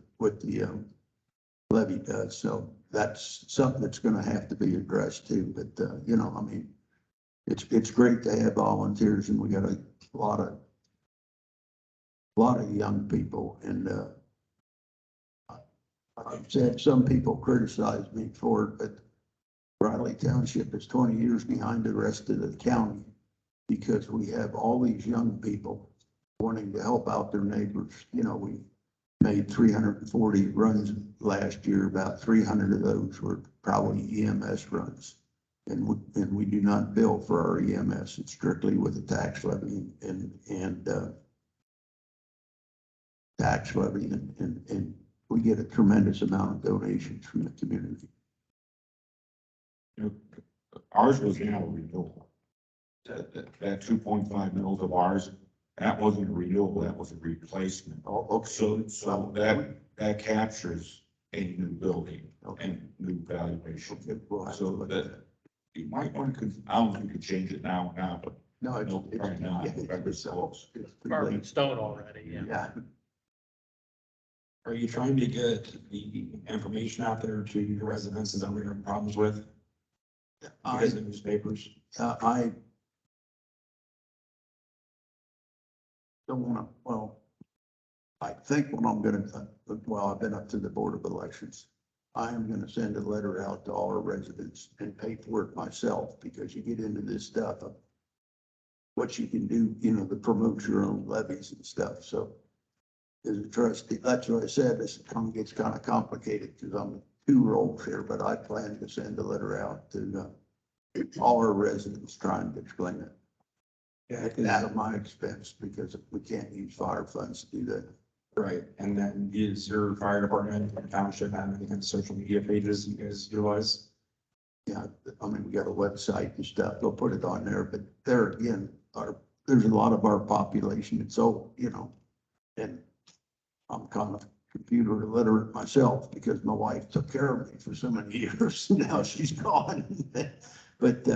levy does. So that's something that's going to have to be addressed too. But you know, I mean, it's great to have volunteers, and we got a lot of young people. And I've said some people criticize me for it, but Riley Township is 20 years behind the rest of the county, because we have all these young people wanting to help out their neighbors. You know, we made 340 runs last year. About 300 of those were probably EMS runs. And we do not bill for our EMS. It's strictly with the tax levy and tax levy, and we get a tremendous amount of donations from the community. You know, ours was now a renewal. That 2.5 mils of ours, that wasn't a renewal, that was a replacement. Oh, okay. So that captures a new building and new valuation. So that you might want to, I don't think you could change it now, but No, it's right now, it's close. Carved in stone already, yeah. Yeah. Are you trying to get the information out there to your residents that we're having problems with? Because of the newspapers? I don't want to, well, I think what I'm going to, well, I've been up to the Board of Elections. I am going to send a letter out to all our residents and pay for it myself, because you get into this stuff of what you can do, you know, to promote your own levies and stuff. So as a trustee, that's what I said, this gets kind of complicated because I'm two roles here, but I plan to send a letter out to all our residents trying to explain it. Yeah, out of my expense, because we can't use fire funds to do that. Right, and then is your fire department and township have any kind of social media pages you guys utilize? Yeah, I mean, we got a website and stuff, they'll put it on there, but there again, there's a lot of our population, it's old, you know. And I'm kind of computer illiterate myself because my wife took care of me for so many years, now she's gone. But,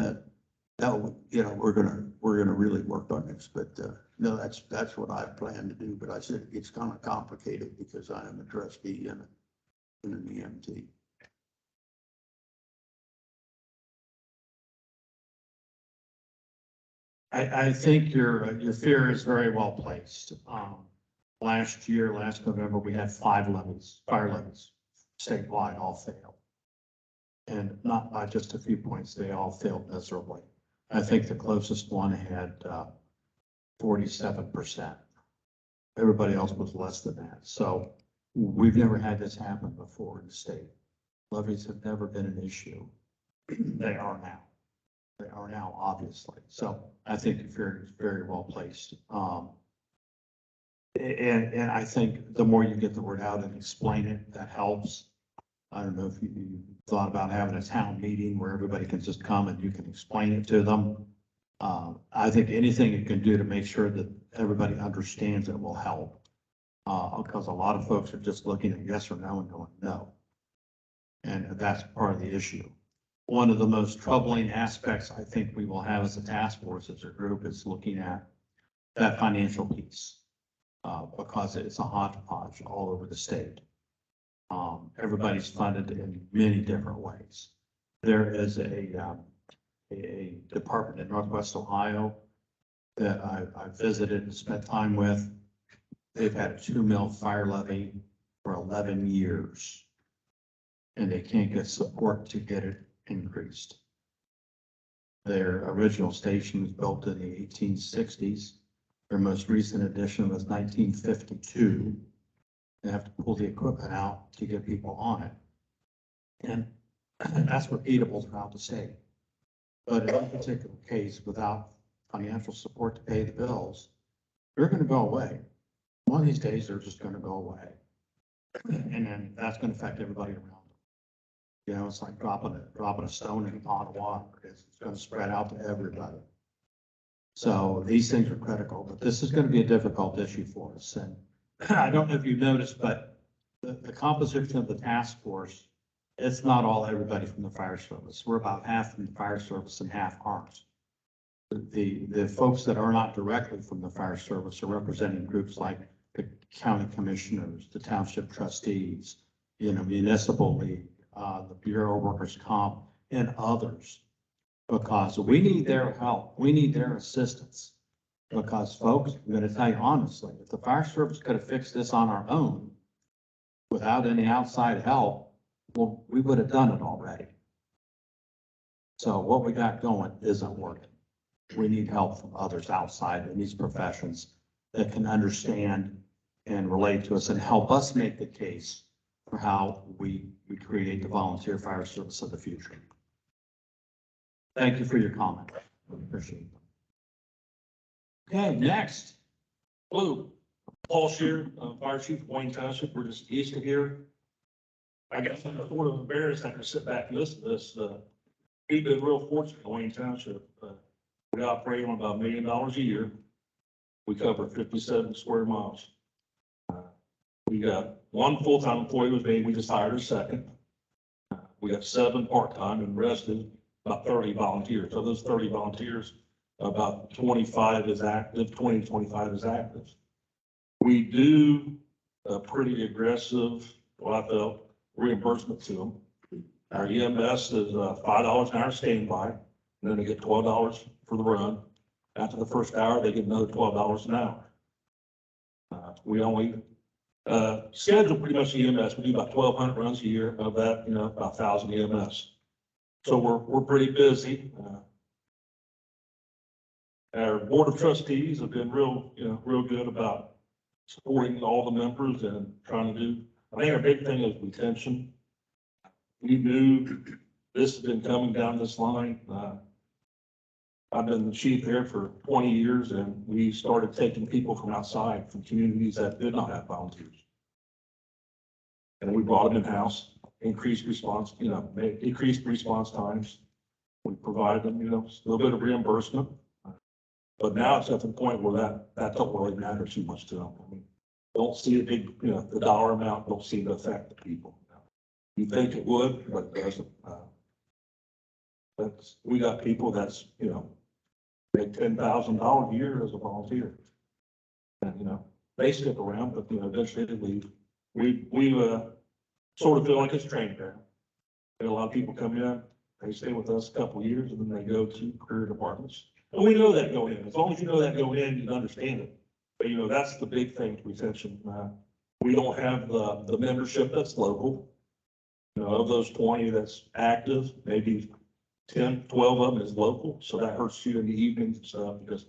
no, you know, we're gonna really work on this, but, no, that's what I plan to do, but I said it's kind of complicated because I am a trustee and an EMT. I think your fear is very well placed. Last November, we had 5 levies, fire levies, statewide, all failed. And not by just a few points, they all failed miserably. I think the closest one had 47%. Everybody else was less than that. So we've never had this happen before in the state. Levies have never been an issue. They are now. They are now, obviously. So I think your fear is very well placed. And I think the more you get the word out and explain it, that helps. I don't know if you thought about having a town meeting where everybody can just come and you can explain it to them. I think anything you can do to make sure that everybody understands it will help. Because a lot of folks are just looking at yes or no and going no. And that's part of the issue. One of the most troubling aspects I think we will have as a task force, as a group, is looking at that financial piece. Because it's a hodgepodge all over the state. Everybody's funded in many different ways. There is a department in Northwest Ohio that I visited and spent time with. They've had a 2 mil fire levy for 11 years. And they can't get support to get it increased. Their original station was built in the 1860s. Their most recent addition was 1952. They have to pull the equipment out to get people on it. And that's repeatable throughout the state. But in that particular case, without financial support to pay the bills, they're going to go away. One of these days, they're just going to go away. And then that's going to affect everybody around them. You know, it's like dropping a stone in a pot of water. It's going to spread out to everybody. So these things are critical, but this is going to be a difficult issue for us. And I don't know if you've noticed, but the composition of the task force, it's not all everybody from the fire service. We're about half from the fire service and half aren't. The folks that are not directly from the fire service are representing groups like the county commissioners, the township trustees, you know, municipal league, the Bureau of Workers' Comp, and others. Because we need their help. We need their assistance. Because folks, I'm going to tell you honestly, if the fire service could have fixed this on our own without any outside help, well, we would have done it already. So what we got going isn't working. We need help from others outside in these professions that can understand and relate to us and help us make the case for how we create the volunteer fire service of the future. Thank you for your comment. Appreciate it. Okay, next. Hello, Paul Shear, Fire Chief of Wayne Township. We're just east of here. I guess I'm sort of embarrassed having to sit back and listen to this. We've been real fortunate in Wayne Township. We operate on about $1 million a year. We cover 57 square miles. We got 1 full-time employee was named. We just hired a second. We got 7 part-time and the rest is about 30 volunteers. So those 30 volunteers, about 25 is active, 20 to 25 is active. We do a pretty aggressive, what I felt, reimbursement to them. Our EMS is $5 an hour standby, and then they get $12 for the run. After the first hour, they get another $12 an hour. We only schedule pretty much EMS. We do about 1,200 runs a year. Of that, you know, about 1,000 EMS. So we're pretty busy. Our board of trustees have been real good about supporting all the members and trying to do. I think our big thing is retention. We knew this has been coming down this line. I've been the chief there for 20 years, and we started taking people from outside, from communities that did not have volunteers. And we brought them in-house, increased response, decreased response times. We provided them, a little bit of reimbursement. But now it's at the point where that don't really matter too much to them. I mean, don't see a big, the dollar amount don't seem to affect the people. You think it would, but it doesn't. We got people that's, make $10,000 a year as a volunteer. And, they stick around, but, eventually they leave. We sort of feel like it's training ground. A lot of people come in, they stay with us a couple of years, and then they go to career departments. And we know that going in. As long as you know that going in, you understand it. But, that's the big thing, retention. We don't have the membership that's local. Of those 20 that's active, maybe 10, 12 of them is local. So that hurts you in the evenings and stuff, because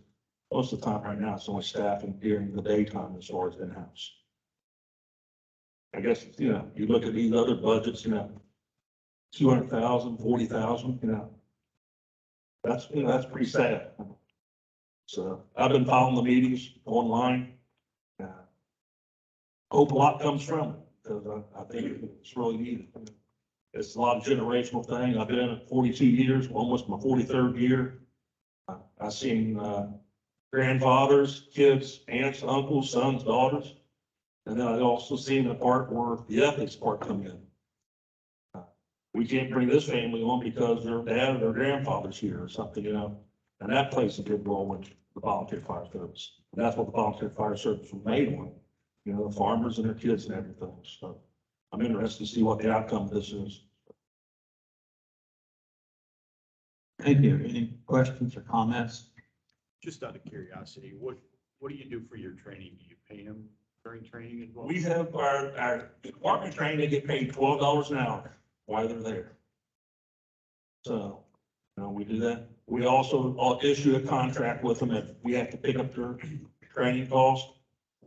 most of the time right now, it's only staffing during the daytime as far as in-house. I guess, you look at these other budgets, 200,000, 40,000, that's pretty sad. So I've been following the meetings online. Hope a lot comes from it, because I think it's really needed. It's a lot of generational thing. I've been in it 42 years, almost my 43rd year. I've seen grandfathers, kids, aunts, uncles, sons, daughters. And then I also seen the part where the ethics part come in. We can't bring this family on because their dad or their grandfather's here or something, and that plays a big role with the volunteer fire service. And that's what the volunteer fire service was made on, the farmers and their kids and everything. So I'm interested to see what the outcome of this is. Thank you. Any questions or comments? Just out of curiosity, what do you do for your training? Do you pay them during training as well? We have our department training, they get paid $12 an hour while they're there. So, we do that. We also issue a contract with them if we have to pick up their training cost.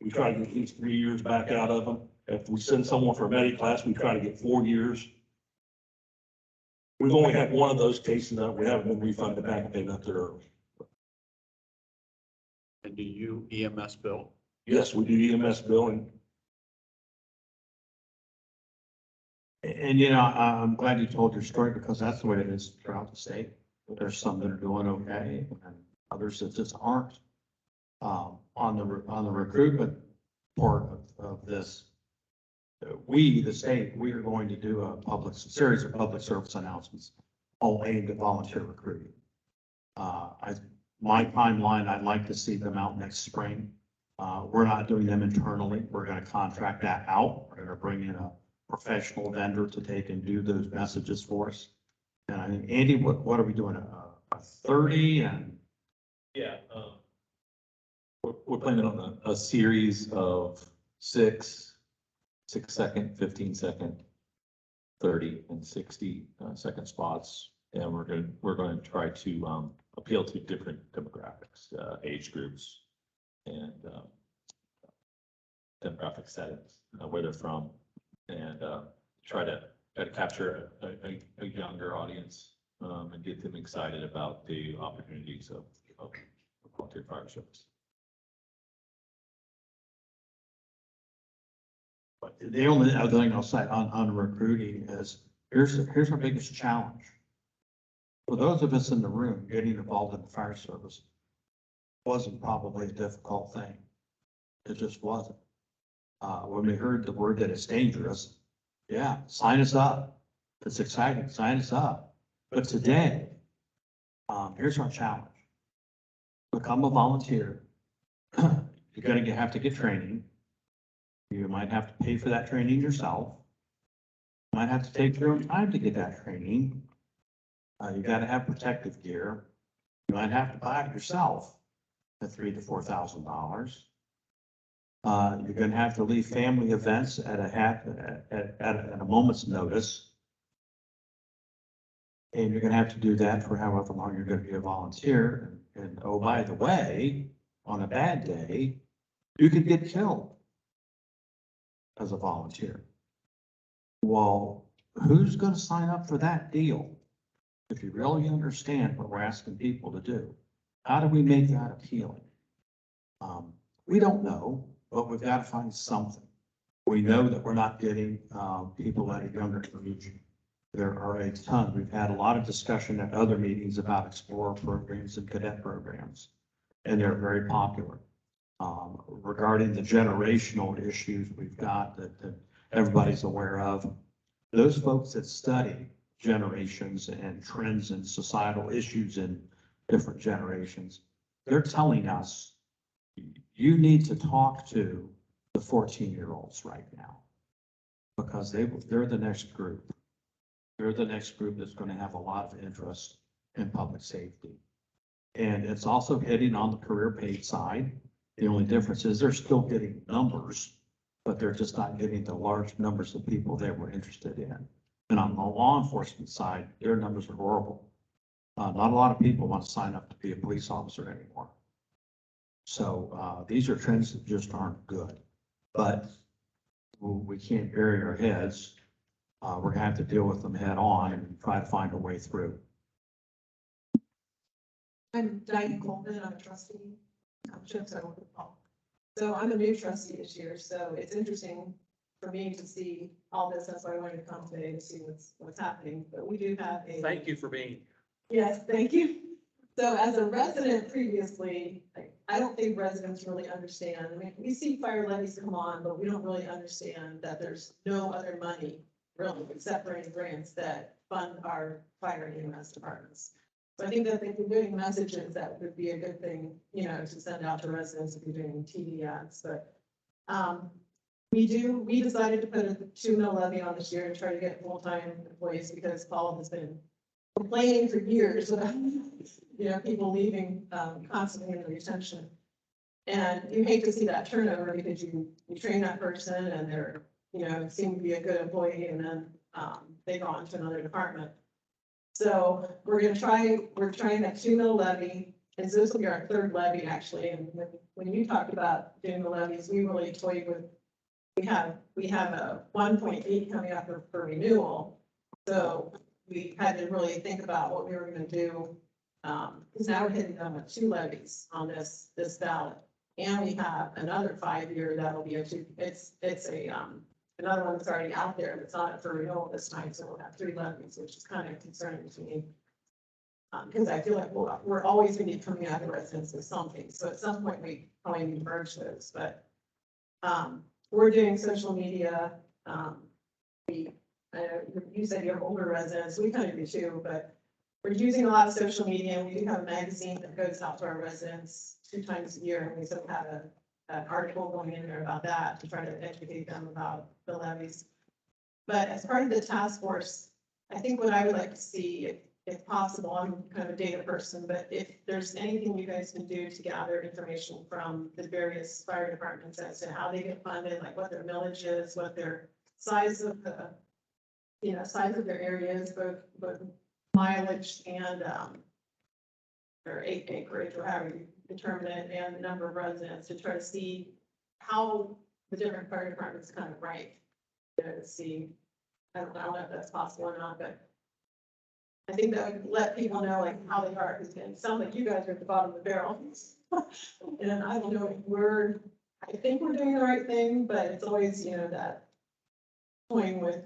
We try to get at least 3 years back out of them. If we send someone for a medic class, we try to get 4 years. We've only had one of those cases that we haven't been refunded back if they got there early. And do you EMS bill? Yes, we do EMS billing. And, I'm glad you told your story, because that's the way it is throughout the state. There's some that are doing okay and others that just aren't. On the recruitment part of this, we, the state, we are going to do a series of public service announcements all aimed at volunteer recruiting. My timeline, I'd like to see them out next spring. We're not doing them internally. We're going to contract that out. We're going to bring in a professional vendor to take and do those messages for us. And I think, Andy, what are we doing? A 30 and? Yeah. We're planning on a series of 6-second, 15-second, 30 and 60-second spots. And we're going to try to appeal to different demographics, age groups, and demographic settings, where they're from, and try to capture a younger audience and get them excited about the opportunities of volunteer fire service. But the only other thing I'll say on recruiting is, here's our biggest challenge. For those of us in the room, getting involved in the fire service wasn't probably a difficult thing. It just wasn't. When we heard the word that it's dangerous, yeah, sign us up. It's exciting, sign us up. But today, here's our challenge. Become a volunteer. You're going to have to get training. You might have to pay for that training yourself. You might have to take your own time to get that training. You got to have protective gear. You might have to buy it yourself at $3,000 to $4,000. You're going to have to leave family events at a moment's notice. And you're going to have to do that for however long you're going to be a volunteer. And oh, by the way, on a bad day, you could get killed as a volunteer. Well, who's going to sign up for that deal if you really understand what we're asking people to do? How do we make that appealing? We don't know, but we've got to find something. We know that we're not getting, people at a younger age. There are a ton. We've had a lot of discussion at other meetings about Explorer programs and cadet programs, and they're very popular. Regarding the generational issues we've got that everybody's aware of, those folks that study generations and trends and societal issues in different generations, they're telling us, you need to talk to the 14-year-olds right now, because they're the next group. They're the next group that's going to have a lot of interest in public safety. And it's also hitting on the career paid side. The only difference is they're still getting numbers, but they're just not getting the large numbers of people they were interested in. And on the law enforcement side, their numbers are horrible. Not a lot of people want to sign up to be a police officer anymore. So these are trends that just aren't good, but we can't bury our heads. We're gonna have to deal with them head on and try to find a way through. I'm Diane Coleman, I'm a trustee. Township, so I work with Paul. So I'm a new trustee this year, so it's interesting for me to see all this. That's why I wanted to come today to see what's happening. But we do have a. Thank you for being. Yes, thank you. So as a resident previously, I don't think residents really understand. I mean, we see fire levies come on, but we don't really understand that there's no other money really except for any grants that fund our fire and EMS departments. So I think that if we're doing messages, that would be a good thing, you know, to send out to residents if you're doing TV ads. But we decided to put a 2 mil levy on this year to try to get full-time employees, because Paul has been complaining for years about, you know, people leaving constantly in the retention. And you hate to see that turnover, because you train that person and they're, you know, seem to be a good employee, and then they go on to another department. So we're trying that 2 mil levy, and so this will be our third levy actually. And when you talked about doing the levies, we really toyed with, we have a 1.8 coming up for renewal. So we had to really think about what we were going to do. Because now we're hitting them with 2 levies on this ballot. And we have another 5-year that'll be another one that's already out there that's not up for renewal this time, so we'll have 3 levies, which is kind of concerning to me. Because I feel like we're always going to be coming out of residents with something, so at some point we probably need to merge those, but we're doing social media. You said you have older residents, we kind of do too, but we're using a lot of social media, and we do have a magazine that goes out to our residents 2 times a year, and we still have an article going in there about that to try to educate them about the levies. But as part of the task force, I think what I would like to see, if possible, I'm kind of a data person, but if there's anything you guys can do to gather information from the various fire departments as to how they get funded, like what their millage is, what their size of the, you know, size of their areas, both mileage and or acreage, or however you determine it, and the number of residents, to try to see how the different fire departments kind of rank. To see, I don't know if that's possible or not, but I think that would let people know like how they are, because it sounds like you guys are at the bottom of the barrel. And I don't know if I think we're doing the right thing, but it's always, you know, that toying with,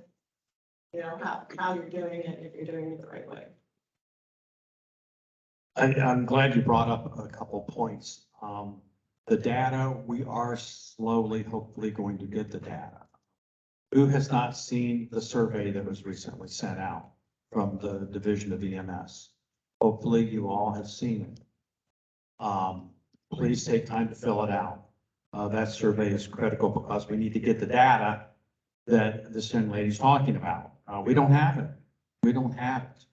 you know, how you're doing it, if you're doing it the right way. I'm glad you brought up a couple points. The data, we are slowly, hopefully going to get the data. Who has not seen the survey that was recently sent out from the Division of EMS? Hopefully you all have seen it. Please take time to fill it out. That survey is critical, because we need to get the data that this young lady's talking about. We don't have it. We don't have it.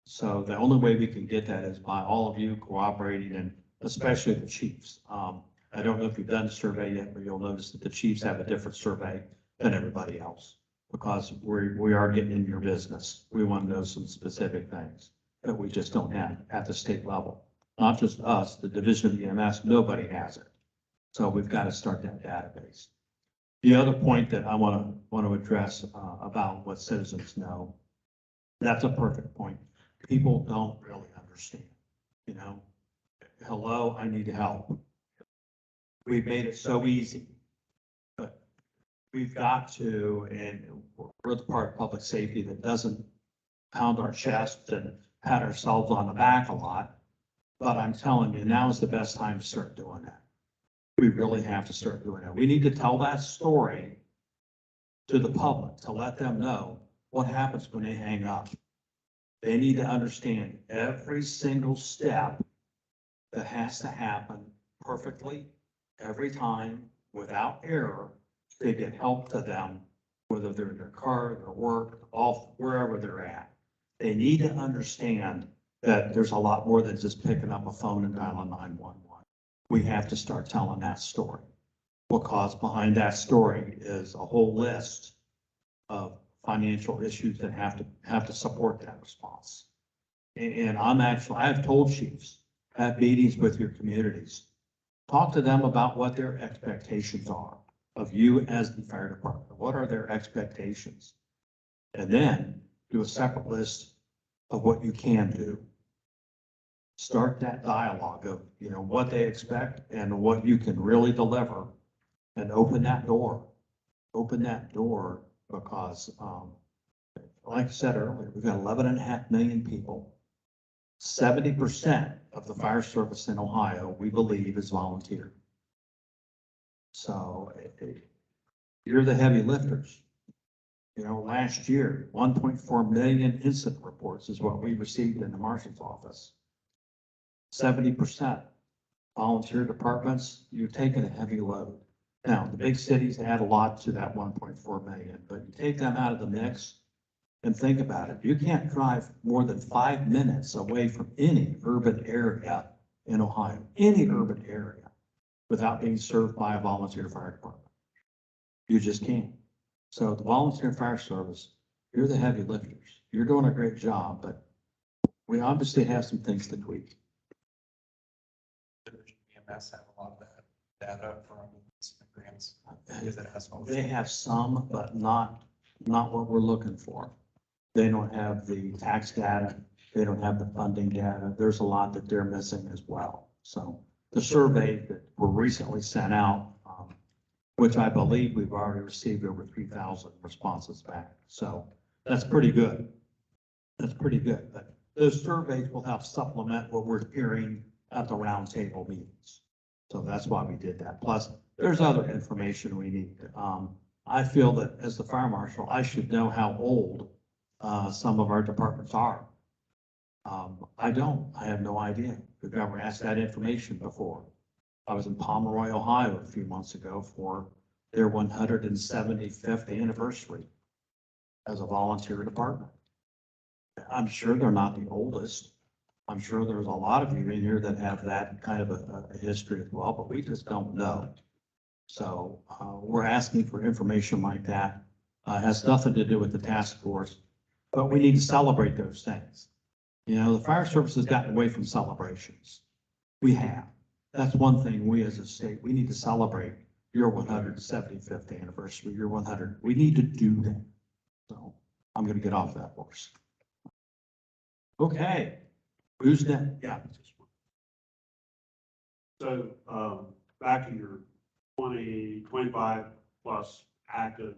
So the only way we can get that is by all of you cooperating, and especially the chiefs. I don't know if you've done the survey yet, but you'll notice that the chiefs have a different survey than everybody else, because we are getting in your business. We want to know some specific things that we just don't have at the state level. Not just us, the Division of EMS, nobody has it. So we've got to start that database. The other point that I want to address about what citizens know, that's a perfect point. People don't really understand, you know. hello, I need help. We've made it so easy. But we've got to, and we're the part of public safety that doesn't pound our chest and pat ourselves on the back a lot. But I'm telling you, now is the best time to start doing that. We really have to start doing that. We need to tell that story to the public, to let them know what happens when they hang up. They need to understand every single step that has to happen perfectly, every time, without error, to get help to them, whether they're in their car, their work, off, wherever they're at. They need to understand that there's a lot more than just picking up a phone and dialing 911. We have to start telling that story, because behind that story is a whole list of financial issues that have to support that response. And I've told chiefs, have meetings with your communities, talk to them about what their expectations are of you as the fire department. What are their expectations? And then do a separate list of what you can do. Start that dialogue of, what they expect and what you can really deliver, and open that door. Open that door, because, like I said earlier, we've got 11.5 million people. 70% of the fire service in Ohio, we believe, is volunteer. So you're the heavy lifters. Last year, 1.4 million incident reports is what we received in the Marshal's office. 70% volunteer departments, you're taking a heavy load. Now, the big cities add a lot to that 1.4 million, but you take them out of the mix and think about it. You can't drive more than 5 minutes away from any urban area in Ohio, any urban area, without being served by a volunteer fire department. You just can't. So the volunteer fire service, you're the heavy lifters. You're doing a great job, but we obviously have some things to tweak. EMS have a lot of that data from grants. Because it has all- They have some, but not what we're looking for. They don't have the tax data. They don't have the funding data. There's a lot that they're missing as well. So the survey that were recently sent out, which I believe we've already received over 3,000 responses back. So that's pretty good. That's pretty good. But those surveys will help supplement what we're hearing at the roundtable meetings. So that's why we did that. Plus, there's other information we need. I feel that as the fire marshal, I should know how old some of our departments are. I don't. I have no idea. We've never asked that information before. I was in Pomeroy, Ohio a few months ago for their 175th anniversary as a volunteer department. I'm sure they're not the oldest. I'm sure there's a lot of you in here that have that kind of a history as well, but we just don't know. So we're asking for information like that. Has nothing to do with the task force, but we need to celebrate those things. The fire service has gotten away from celebrations. We have. That's one thing we as a state, we need to celebrate your 175th anniversary, your 100. We need to do that. So I'm going to get off that horse. Okay. Who's next? Yeah. So, back to your 25 plus active,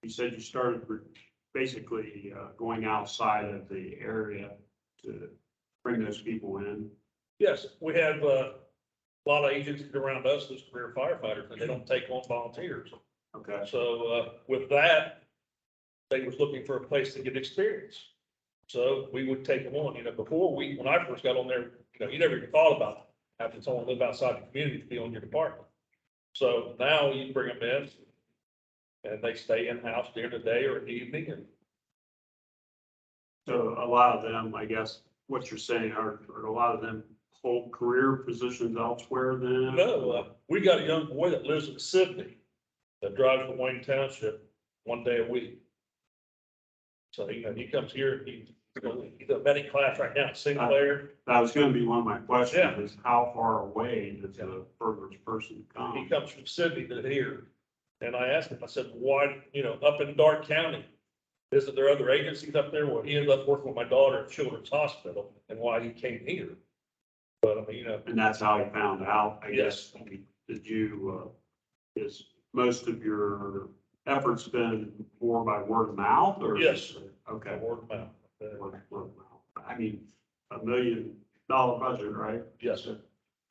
you said you started basically going outside of the area to bring those people in. Yes, we have a lot of agencies around us that's career firefighters, and they don't take on volunteers. Okay. So with that, they was looking for a place to get experience. So we would take them on. Before when I first got on there, you never even thought about having someone live outside the community to be on your department. So now you bring them in and they stay in-house during the day or in the evening. And so a lot of them, I guess, what you're saying are a lot of them hold career positions elsewhere then? no, we got a young boy that lives in Sydney that drives to Wayne Township one day a week. So, he comes here, he's a medic class right now, Sinclair. That was going to be one of my questions, Yeah. is how far away does the furthest person come? He comes from Sydney to here. And I asked him, I said, why, up in Dark County, isn't there other agencies up there? Well, he ended up working with my daughter at Children's Hospital and why he came here. But I mean, And that's how you found out, I guess. I mean, did you, is most of your efforts been more by word of mouth or? Yes. Okay. Word of mouth. Word of mouth. I mean, $1 million budget, right? Yes, sir.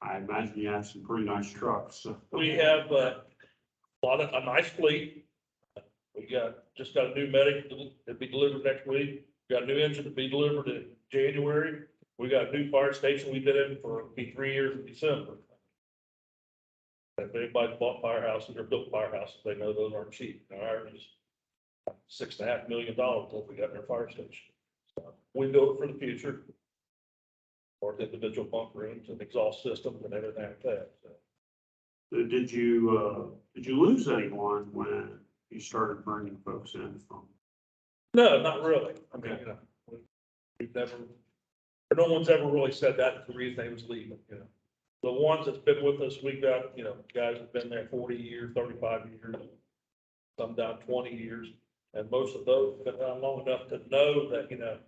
I imagine you have some pretty nice trucks. So. We have a nice fleet. Just got a new medic that'll be delivered next week. Got a new engine to be delivered in January. We got a new fire station we've been in for, it'll be 3 years in December. If anybody's bought firehouses or built firehouses, they know those aren't cheap. Ours is $6.5 million what we got in our fire station. So we built it for the future. Or the individual bunk rooms and exhaust systems and everything like that. So. Did you lose anyone when you started bringing folks in from? No, not really. I mean, Okay. you know, we've never, or no one's ever really said that's the reason they was leaving, you know. The ones that's been with us, we got, you know, guys have been there 40 years, 35 years, some down 20 years. And most of those have been around long enough to know that, you know,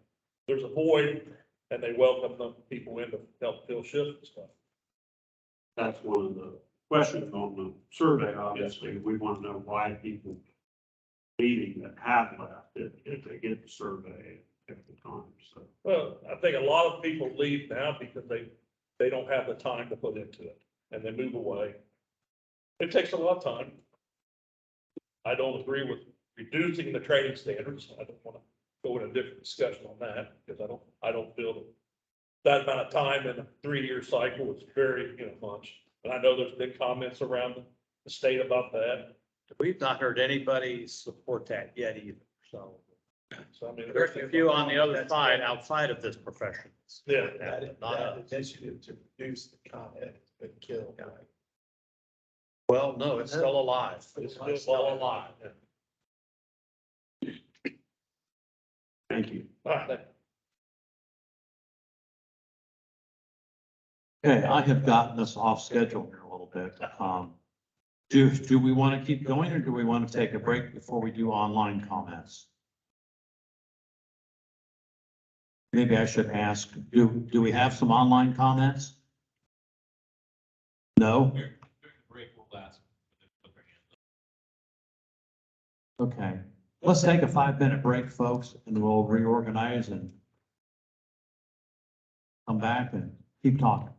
there's a void and they welcome the people in to help fill shifts and stuff. That's one of the questions on the survey, obviously. We want to know why people leaving that have left, if they get the survey at the time, so. Well, I think a lot of people leave now because they don't have the time to put into it and they move away. It takes a lot of time. I don't agree with reducing the training standards. I don't want to go in a different discussion on that because I don't feel that amount of time in a 3-year cycle is very, you know, much. And I know there's been comments around the state about that. We've not heard anybody support that yet either, so. So I mean, There's a few on the other side outside of this profession. Yeah. That initiative to reduce the content has been killed. Well, no, it's still alive. It's still alive. Thank you. All right. Okay, I have gotten us off schedule here a little bit. Do we want to keep going or do we want to take a break before we do online comments? Maybe I should ask, do we have some online comments? No? Okay, let's take a 5-minute break, folks, and we'll reorganize and come back and keep talking.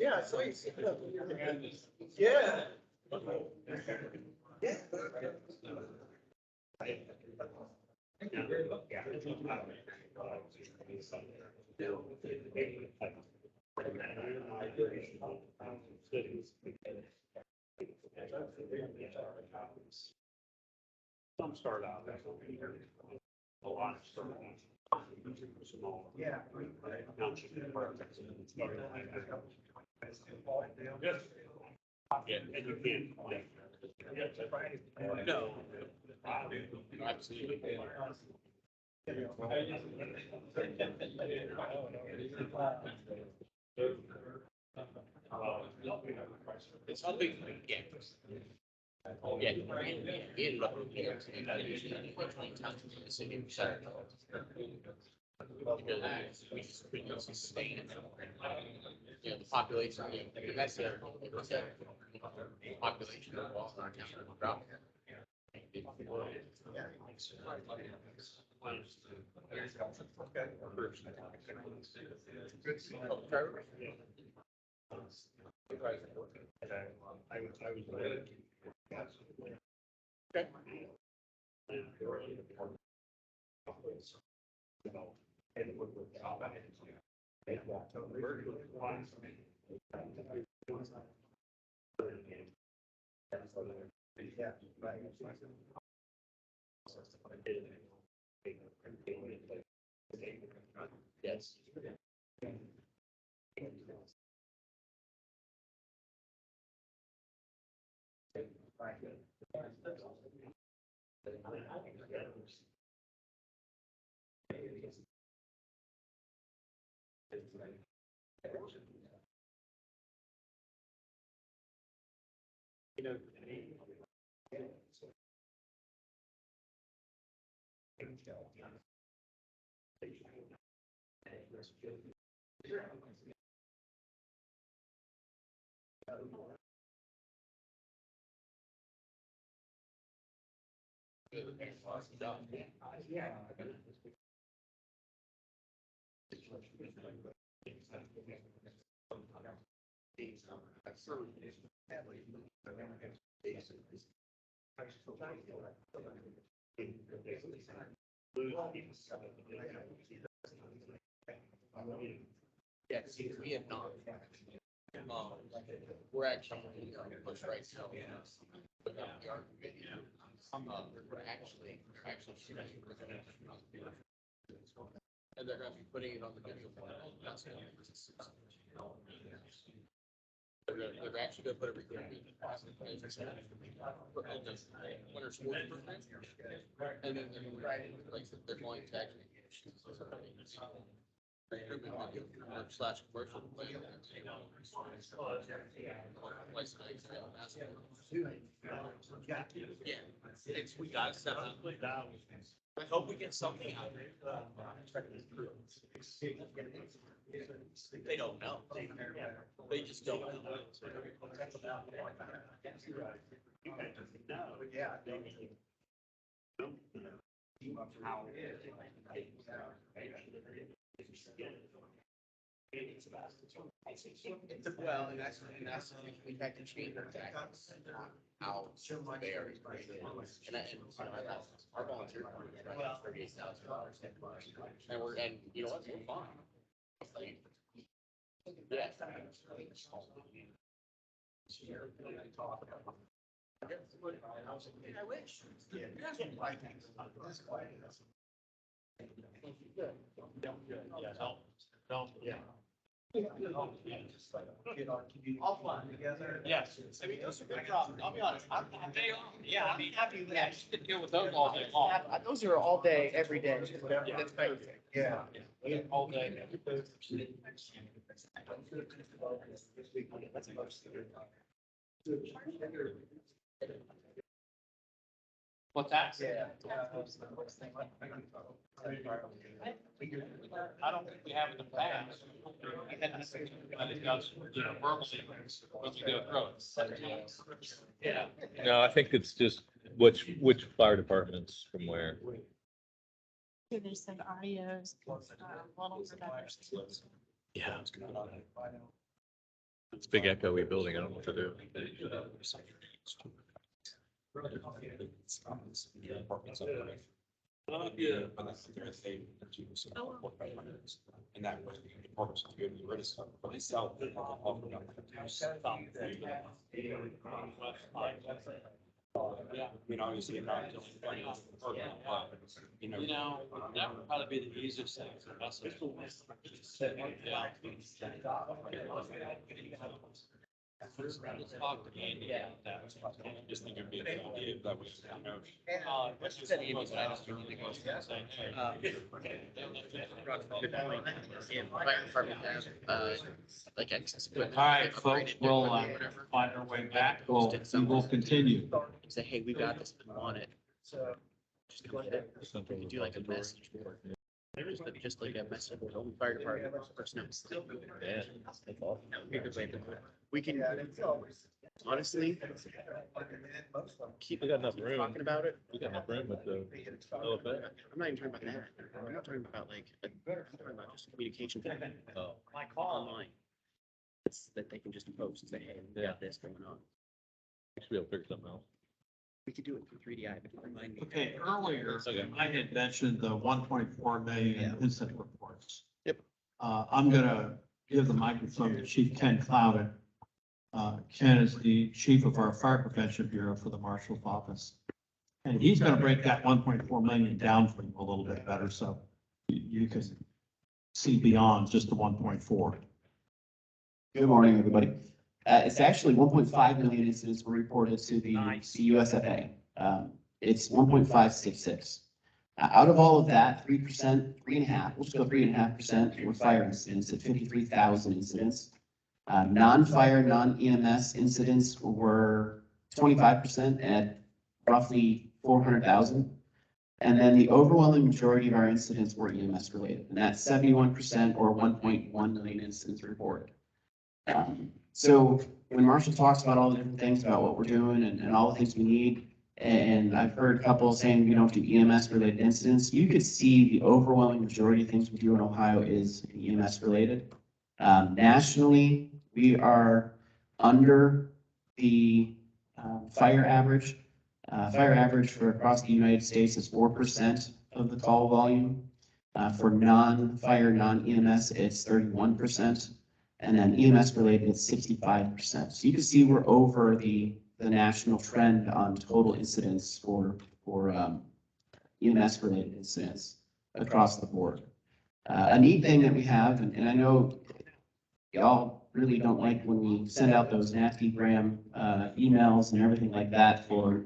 Yeah, I saw you. Yeah. Some start out. A lot start out. Small. Yeah. Township. Yes. Yeah, and you can't. No. Absolutely. It's helping, yeah. Yeah. In the city of Saturday. Because we just pretty much sustain it. You know, the population, that's the population of all our town will drop. Yes. Yeah, see, we have not. We're actually, push right now. We're actually. And they're gonna be putting it on the digital. They're actually gonna put everything. Winter sports program. And then, like, they're going to actually. Slash commercial. Yeah, it's, we got stuff. I hope we get something out of it. They don't know. They just don't know. Yeah. Well, and that's, we've had to change our tactics, how they are. And our volunteer fund is like $38,000. And we're, and you know what, we're fine. Like, yeah. I wish. Yeah. All fun together. Yes. I mean, those are good jobs. I'll be honest. Yeah, I mean, happy with that. You can deal with those all day long. Those are all day, every day. That's Yeah. all day. What's that? Yeah. I don't think we have in the past. I discussed, verbally, when we go through it. Yeah. No, I think it's just which fire departments from where. There's some audios, little productions. Yeah. It's a big echoey building. I don't know what to do. Yeah. And that was the departments to get rid of stuff, but they sell. Yeah. I mean, obviously, not just. That would probably be the easiest thing for us. Yeah. Let's talk to Andy about that. Just think it'd be a good idea if that was, What's you said, Amy, but I just don't think it was. Yeah, fire department has, like access. All right, folks, we'll find our way back. We will continue. Say, hey, we got this, we want it. So. Just come get it. We could do like a message board. Just like a message board, open fire department personnel. Yeah. We can, honestly, keep. We got enough room. Talking about it. We got enough room with the OFA. I'm not even talking about that. I'm not talking about like, I'm talking about just communication. Oh. Online. It's that they can just post and say, hey, we got this going on. We should be able to figure something else. We could do it through 3DI, but remind me. Okay, earlier, Okay. I had mentioned the 1.4 million incident reports. Yep. I'm gonna give the microphone to Chief Ken Clouden. Ken is the chief of our Fire Prevention Bureau for the Marshal's office. And he's gonna break that 1.4 million down for you a little bit better, so you can see beyond just the 1.4. Good morning, everybody. It's actually 1.5 million incidents were reported to the CUSFA. It's 1.566. Out of all of that, 3%, 3.5%, we'll just go 3.5% were fire incidents at 53,000 incidents. Non-fire, non-EMS incidents were 25% at roughly 400,000. And then the overwhelming majority of our incidents were EMS related, and that's 71% or 1.1 million incidents reported. So when Marshall talks about all the different things about what we're doing and all the things we need, and I've heard a couple saying we don't do EMS related incidents, you could see the overwhelming majority of things we do in Ohio is EMS related. Nationally, we are under the fire average. Fire average for across the United States is 4% of the call volume. For non-fire, non-EMS, it's 31%. And then EMS related, it's 65%. So you can see we're over the national trend on total incidents for EMS related incidents across the board. A neat thing that we have, and I know y'all really don't like when we send out those nasty gram emails and everything like that for,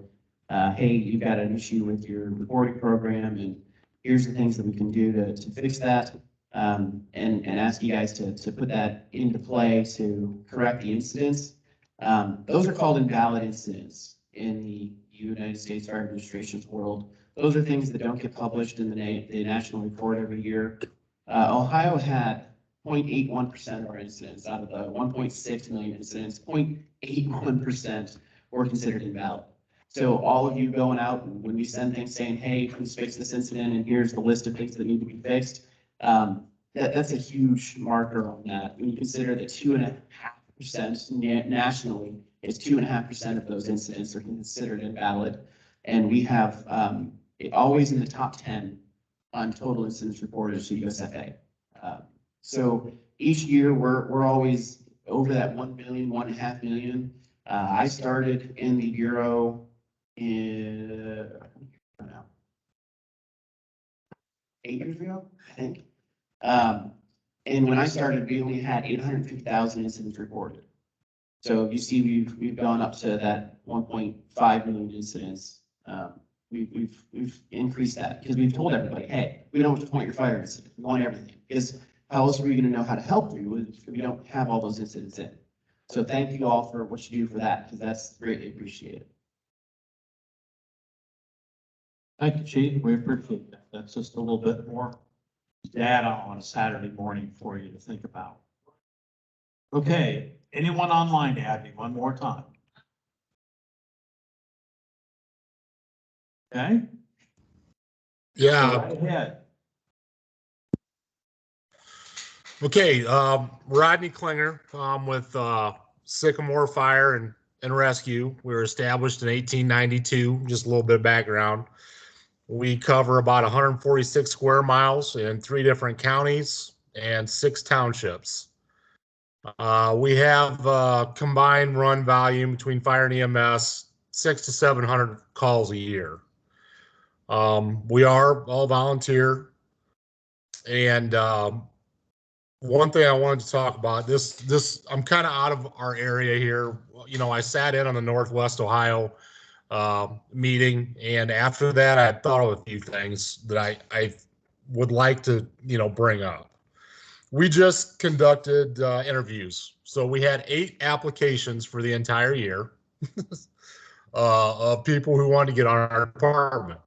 hey, you've got an issue with your reporting program, and here's the things that we can do to fix that, and ask you guys to put that into play to correct the incidents. Those are called invalid incidents in the United States Fire Administration's world. Those are things that don't get published in the national report every year. Ohio had 0.81% of our incidents out of the 1.6 million incidents, 0.81% were considered invalid. So all of you going out, when we send things saying, hey, please fix this incident, and here's the list of things that need to be fixed, that's a huge marker on that. When you consider that 2.5% nationally is 2.5% of those incidents are considered invalid. And we have always in the top 10 on total incidents reported to USFA. So each year we're always over that 1 million, 1.5 million. I started in the Bureau in 8 years ago, I think. And when I started, we only had 850,000 incidents reported. So you see, we've gone up to that 1.5 million incidents. We've increased that because we've told everybody, hey, we don't want to point your fire incident. We want everything. Because how else are we going to know how to help you if we don't have all those incidents in? So thank you all for what you do for that, because that's greatly appreciated. Thank you, Chief. We appreciate that. That's just a little bit more data on a Saturday morning for you to think about. Okay, anyone online, Abby, one more time? Okay? Yeah. Go right ahead. Okay, Rodney Klinger, with Sycamore Fire and Rescue. We were established in 1892, just a little bit of background. We cover about 146 square miles in 3 different counties and 6 townships. We have a combined run volume between fire and EMS, 600 to 700 calls a year. We are all volunteer. And one thing I wanted to talk about, this I'm kind of out of our area here. You know, I sat in on the Northwest Ohio meeting, and after that, I thought of a few things that I would like to, bring up. We just conducted interviews. So we had 8 applications for the entire year of people who wanted to get on our department.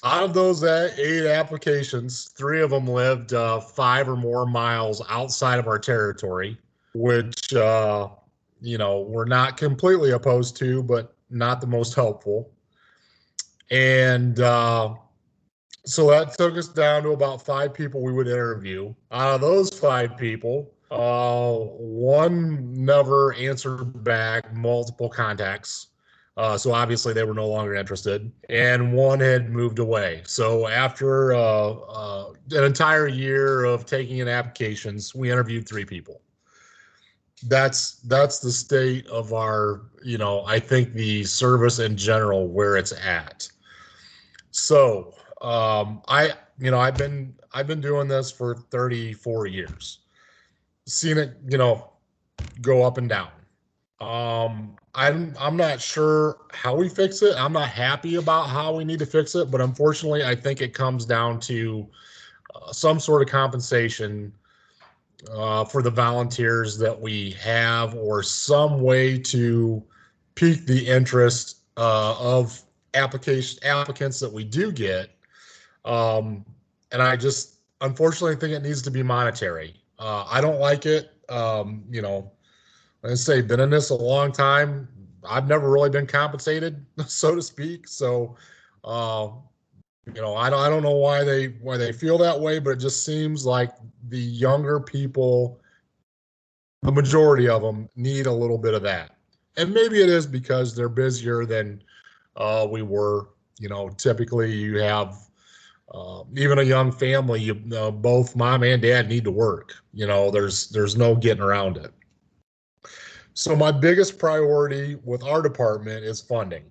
Out of those 8 applications, 3 of them lived 5 or more miles outside of our territory, which, we're not completely opposed to, but not the most helpful. And so that took us down to about 5 people we would interview. Out of those 5 people, 1 never answered back, multiple contacts. So obviously they were no longer interested, and 1 had moved away. So after an entire year of taking in applications, we interviewed 3 people. That's the state of our, I think the service in general, where it's at. So I've been doing this for 34 years, seen it, go up and down. I'm not sure how we fix it. I'm not happy about how we need to fix it, but unfortunately, I think it comes down to some sort of compensation for the volunteers that we have, or some way to pique the interest of applicants that we do get. And I just unfortunately think it needs to be monetary. I don't like it. You know, I say been in this a long time. I've never really been compensated, so to speak. So, you know, I don't know why they feel that way, but it just seems like the younger people, the majority of them, need a little bit of that. And maybe it is because they're busier than we were. You know, typically you have even a young family. Both mom and dad need to work. You know, there's no getting around it. So my biggest priority with our department is funding.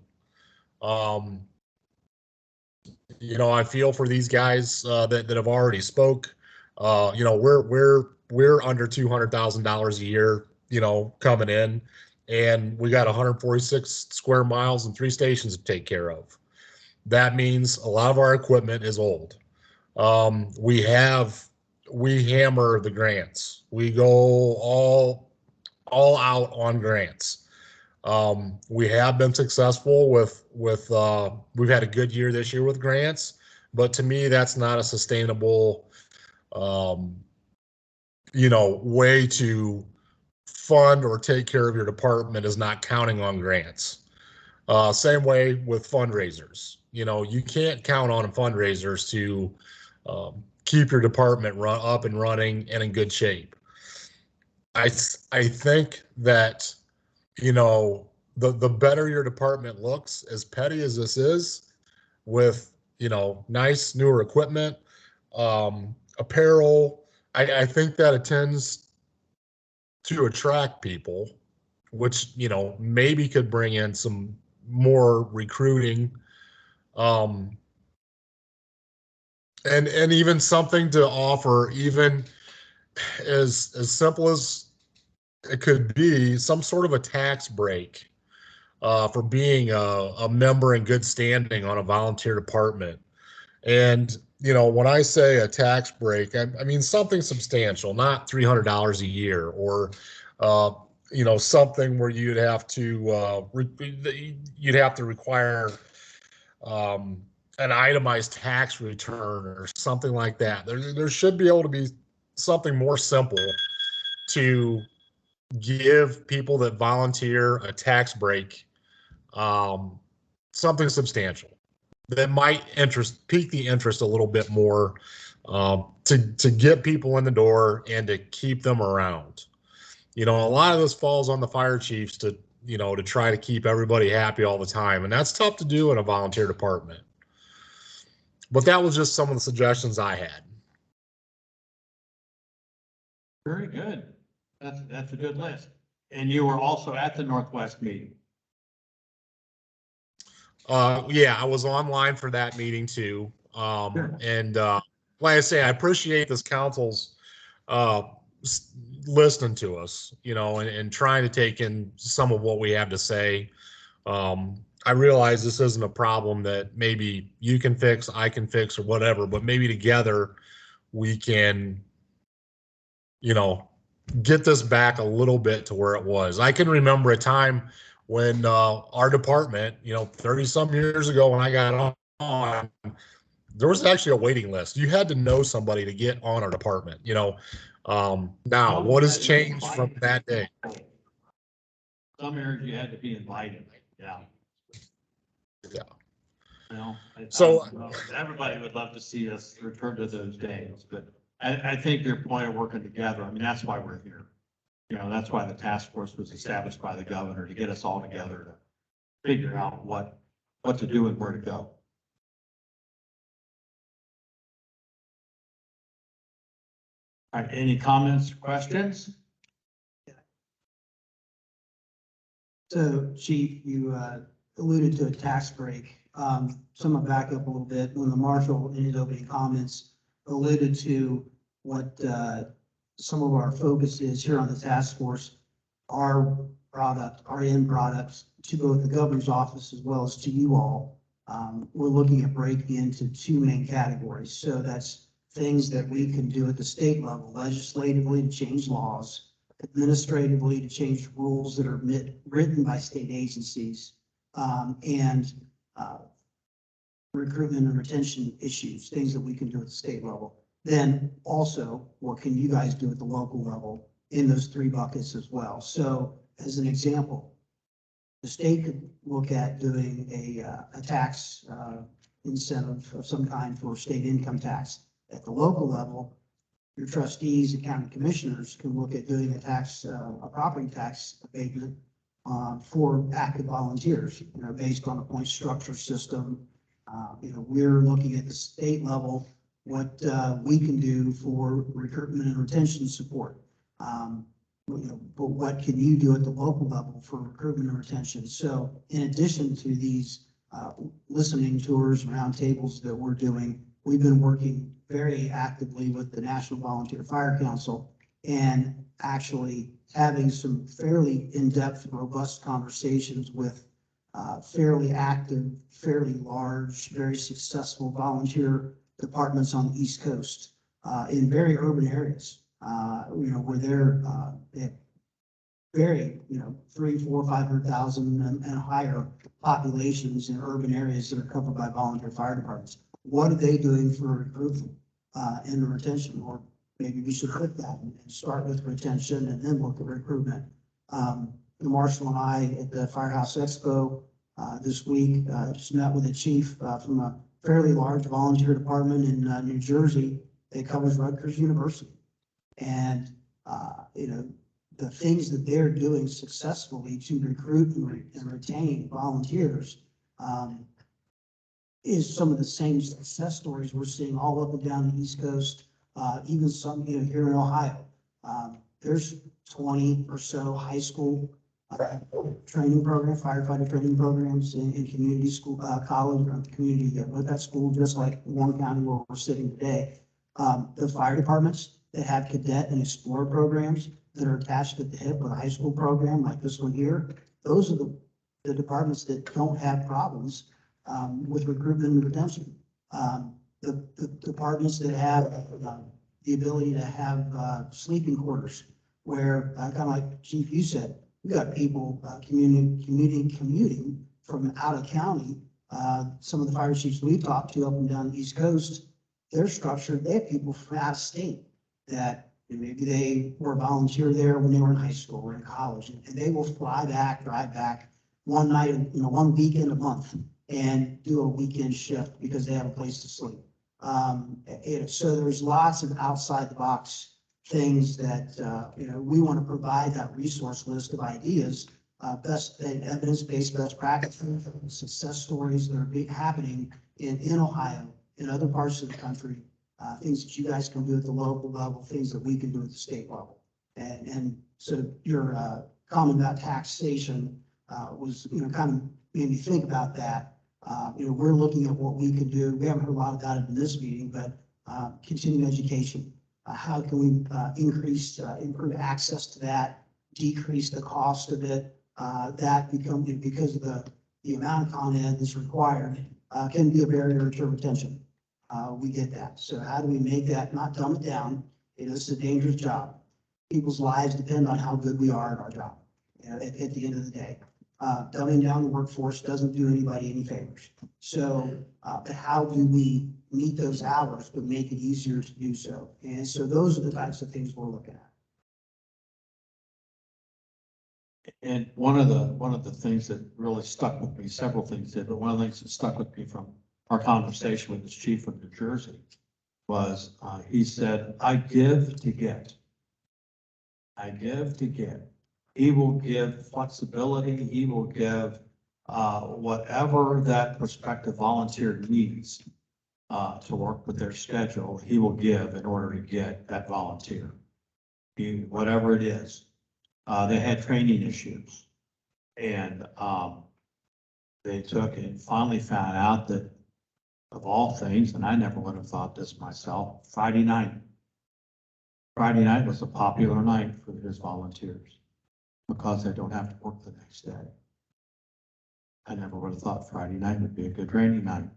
You know, I feel for these guys that have already spoke. You know, we're under $200,000 a year, you know, coming in, and we got 146 square miles and 3 stations to take care of. That means a lot of our equipment is old. We hammer the grants. We go all out on grants. We have been successful with we've had a good year this year with grants, but to me, that's not a sustainable, you know, way to fund or take care of your department, is not counting on grants. Same way with fundraisers. You know, you can't count on fundraisers to keep your department up and running and in good shape. I think that, you know, the better your department looks, as petty as this is, with, you know, nice newer equipment, apparel, I think that it tends to attract people, which, you know, maybe could bring in some more recruiting, and even something to offer, even as simple as it could be, some sort of a tax break for being a member in good standing on a volunteer department. And, you know, when I say a tax break, I mean something substantial, not $300 a year, or, you know, something where you'd have to require an itemized tax return or something like that. There should be able to be something more simple to give people that volunteer a tax break, something substantial that might pique the interest a little bit more, to get people in the door and to keep them around. You know, a lot of this falls on the fire chiefs to, you know, to try to keep everybody happy all the time, and that's tough to do in a volunteer department. But that was just some of the suggestions I had. Very good. That's a good list. And you were also at the Northwest meeting. Yeah, I was online for that meeting too. And like I say, I appreciate this council's listening to us, you know, and trying to take in some of what we have to say. I realize this isn't a problem that maybe you can fix, I can fix, or whatever, but maybe together we can, you know, get this back a little bit to where it was. I can remember a time when our department, you know, 30 some years ago when I got on, there was actually a waiting list. You had to know somebody to get on our department, you know. Now, what has changed from that day? Some areas you had to be invited. Yeah. Yeah. You know, So everybody would love to see us return to those days, but I think your point of working together, I mean, that's why we're here. You know, that's why the task force was established by the governor, to get us all together to figure out what to do and where to go. All right, any comments, questions? So Chief, you alluded to a tax break. So I'm gonna back up a little bit. When the Marshal in his opening comments alluded to what some of our focus is here on the task force, our product, our end products to both the governor's office as well as to you all, we're looking at breaking into two main categories. So that's things that we can do at the state level, legislatively to change laws, administratively to change rules that are written by state agencies, and recruitment and retention issues, things that we can do at the state level. Then also, what can you guys do at the local level in those three buckets as well? So as an example, the state could look at doing a tax incentive of some kind for state income tax. At the local level, your trustees and county commissioners can look at doing a property tax abatement for active volunteers, based on a point structure system. We're looking at the state level, what we can do for recruitment and retention support. But what can you do at the local level for recruitment and retention? So in addition to these listening tours, roundtables that we're doing, we've been working very actively with the National Volunteer Fire Council and actually having some fairly in-depth, robust conversations with fairly active, fairly large, very successful volunteer departments on the East Coast in very urban areas. Where they're very, 3, 4, 500,000 and higher populations in urban areas that are covered by volunteer fire departments. What are they doing for recruitment and retention? Or maybe we should put that and start with retention and then look at recruitment. Marshal and I at the Firehouse Expo this week just met with a chief from a fairly large volunteer department in New Jersey that covers Rutgers University. And, the things that they're doing successfully to recruit and retain volunteers is some of the same success stories we're seeing all up and down the East Coast, even some, here in Ohio. There's 20 or so high school training program, firefighter training programs in community school, college, or community with that school, just like Warren County where we're sitting today. The fire departments that have cadet and explorer programs that are attached at the hip of a high school program like this one here, those are the departments that don't have problems with recruitment and retention. The departments that have the ability to have sleeping quarters where, kind of like Chief, you said, we got people commuting from out of county. Some of the fire chiefs we talked to up and down the East Coast, they're structured, they have people from out of state that maybe they were volunteer there when they were in high school or in college, and they will drive back one night, one weekend a month and do a weekend shift because they have a place to sleep. So there's lots of outside the box things that, we want to provide that resource list of ideas, best evidence-based best practices, success stories that are happening in Ohio, in other parts of the country, things that you guys can do at the local level, things that we can do at the state level. And so your comment about taxation was, kind of made me think about that. We're looking at what we can do. We haven't heard a lot about it in this meeting, but continuing education. How can we improve access to that, decrease the cost of it? That because of the amount of content that's required, can be a barrier to retention. We get that. So how do we make that, not dumb it down? It's a dangerous job. People's lives depend on how good we are at our job, at the end of the day. Dumbing down the workforce doesn't do anybody any favors. So, but how do we meet those hours, but make it easier to do so? And so those are the types of things we're looking at. And one of the things that really stuck with me, several things did, but one of the things that stuck with me from our conversation with the chief of New Jersey was, he said, I give to get. I give to get. He will give flexibility. He will give whatever that prospective volunteer needs to work with their schedule. He will give in order to get that volunteer, whatever it is. They had training issues, and they took and finally found out that, of all things, and I never would have thought this myself, Friday night was a popular night for his volunteers. because they don't have to work the next day. I never would have thought Friday night would be a good training night.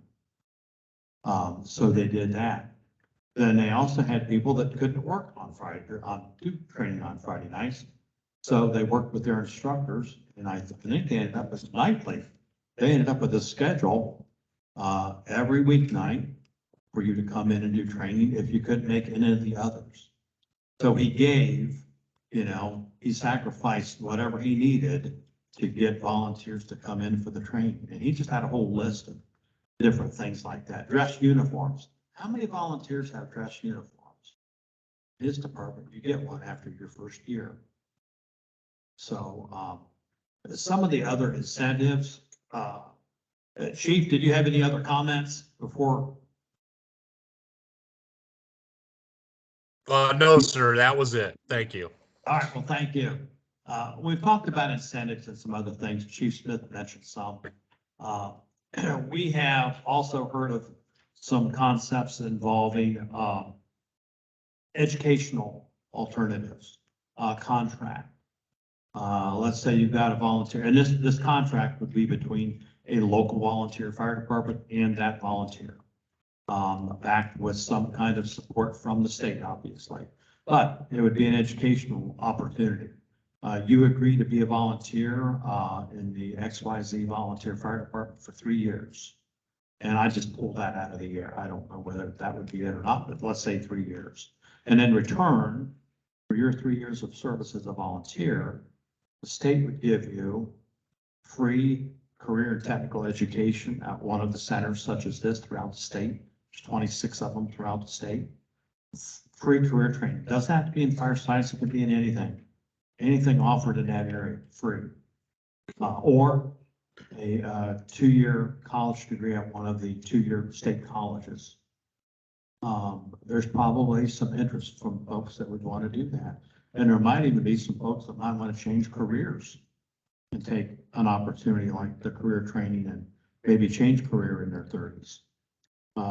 So they did that. Then they also had people that couldn't work on Friday, or do training on Friday nights. So they worked with their instructors, and I think they ended up as nightly. They ended up with a schedule, every weeknight for you to come in and do training if you couldn't make any of the others. So he gave, he sacrificed whatever he needed to get volunteers to come in for the training. And he just had a whole list of different things like that. Dress uniforms. How many volunteers have dress uniforms? His department, you get one after your first year. So some of the other incentives, Chief, did you have any other comments before? No, sir, that was it. Thank you. All right, well, thank you. We've talked about incentives and some other things. Chief Smith mentioned some. We have also heard of some concepts involving educational alternatives, contract. Let's say you've got a volunteer, and this contract would be between a local volunteer fire department and that volunteer, backed with some kind of support from the state, obviously. But it would be an educational opportunity. You agree to be a volunteer in the XYZ volunteer fire department for 3 years. And I just pulled that out of the air. I don't know whether that would be it or not, but let's say 3 years. And in return, for your 3 years of service as a volunteer, the state would give you free career and technical education at one of the centers such as this throughout the state. There's 26 of them throughout the state. Free career training. Doesn't have to be in fire science. It could be in anything. Anything offered in that area, free. Or a 2-year college degree at one of the 2-year state colleges. There's probably some interest from folks that would want to do that. And there might even be some folks that might want to change careers and take an opportunity like the career training and maybe change career in their 30s.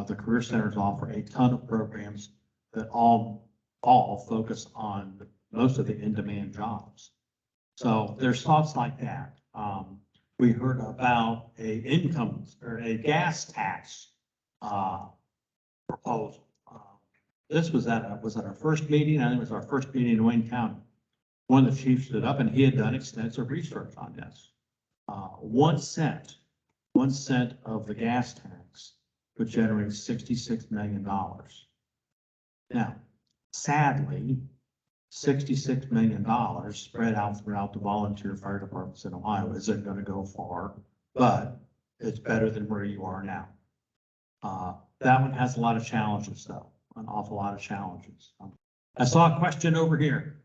The career centers offer a ton of programs that all focus on most of the in-demand jobs. So there's thoughts like that. We heard about a income or a gas tax proposal. This was at our first meeting. I think it was our first meeting in Wayne County. One of the chiefs stood up and he had done extensive research on this. 1 cent of the gas tax would generate $66 million. Now, sadly, $66 million spread out throughout the volunteer fire departments in Ohio isn't going to go far, but it's better than where you are now. That one has a lot of challenges, though, an awful lot of challenges. I saw a question over here.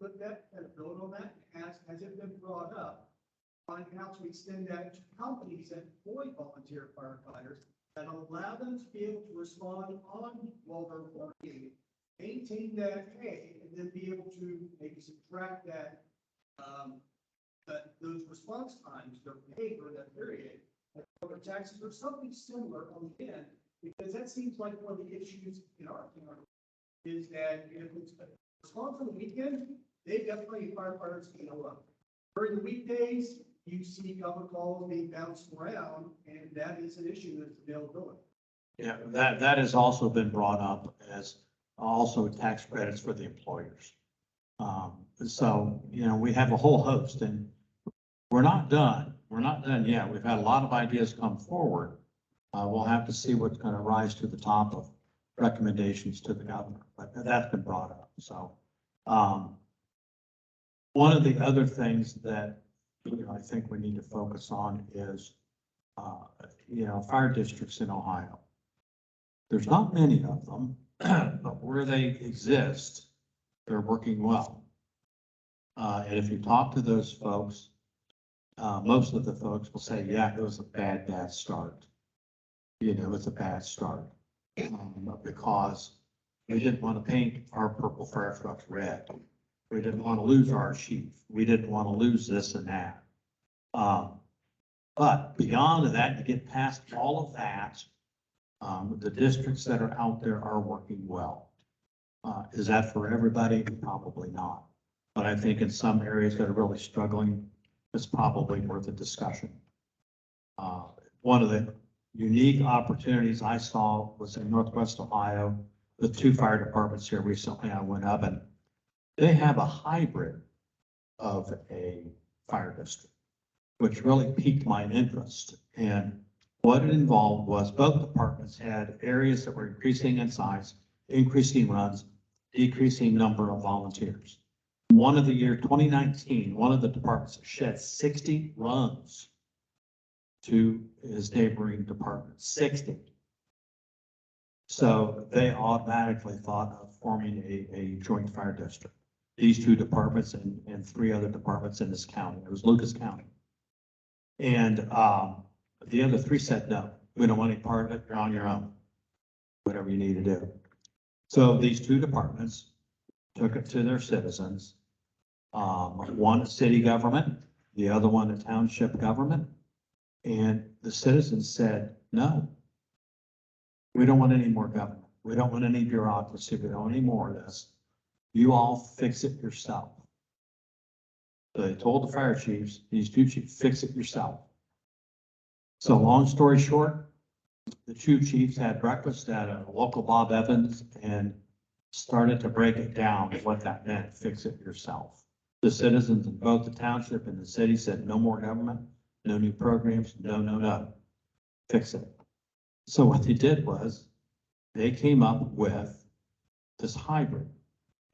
Put that, build on that, has it been brought up on how to extend that to companies that employ volunteer firefighters that allow them to be able to respond on while they're working, maintain that pay, and then be able to maybe subtract that, those response times, their pay during that period, or taxes or something similar on the end, because that seems like one of the issues in our county is that if it's a response on the weekend, they've got plenty of firefighters to show up. During the weekdays, you see cover calls being bounced around, and that is an issue with availability. Yeah, that has also been brought up as also tax credits for the employers. So, we have a whole host and we're not done. We're not done yet. We've had a lot of ideas come forward. We'll have to see what's going to rise to the top of recommendations to the governor, but that's been brought up. So, one of the other things that, I think we need to focus on is, fire districts in Ohio. There's not many of them, but where they exist, they're working well. And if you talk to those folks, most of the folks will say, yeah, it was a bad start. It's a bad start. Because we didn't want to paint our purple fire trucks red. We didn't want to lose our chief. We didn't want to lose this and that. But beyond that, you get past all of that, the districts that are out there are working well. Is that for everybody? Probably not. But I think in some areas that are really struggling, it's probably worth a discussion. One of the unique opportunities I saw was in Northwest Ohio, with 2 fire departments here recently. I went up and they have a hybrid of a fire district, which really piqued my interest. And what it involved was both departments had areas that were increasing in size, increasing runs, decreasing number of volunteers. One of the year 2019, one of the departments shed 60 runs to his neighboring department, 60. So they automatically thought of forming a joint fire district. These 2 departments and 3 other departments in this county. It was Lucas County. And the other 3 said, no, we don't want any part of it. You're on your own, whatever you need to do. So these 2 departments took it to their citizens. One city government, the other one a township government. And the citizens said, no, we don't want any more government. We don't want any bureaucracy. We don't want any more of this. You all fix it yourself. So they told the fire chiefs, these 2 chiefs, fix it yourself. So long story short, the 2 chiefs had breakfast at a local Bob Evans and started to break it down what that meant, fix it yourself. The citizens in both the township and the city said, no more government, no new programs, no, fix it. So what they did was they came up with this hybrid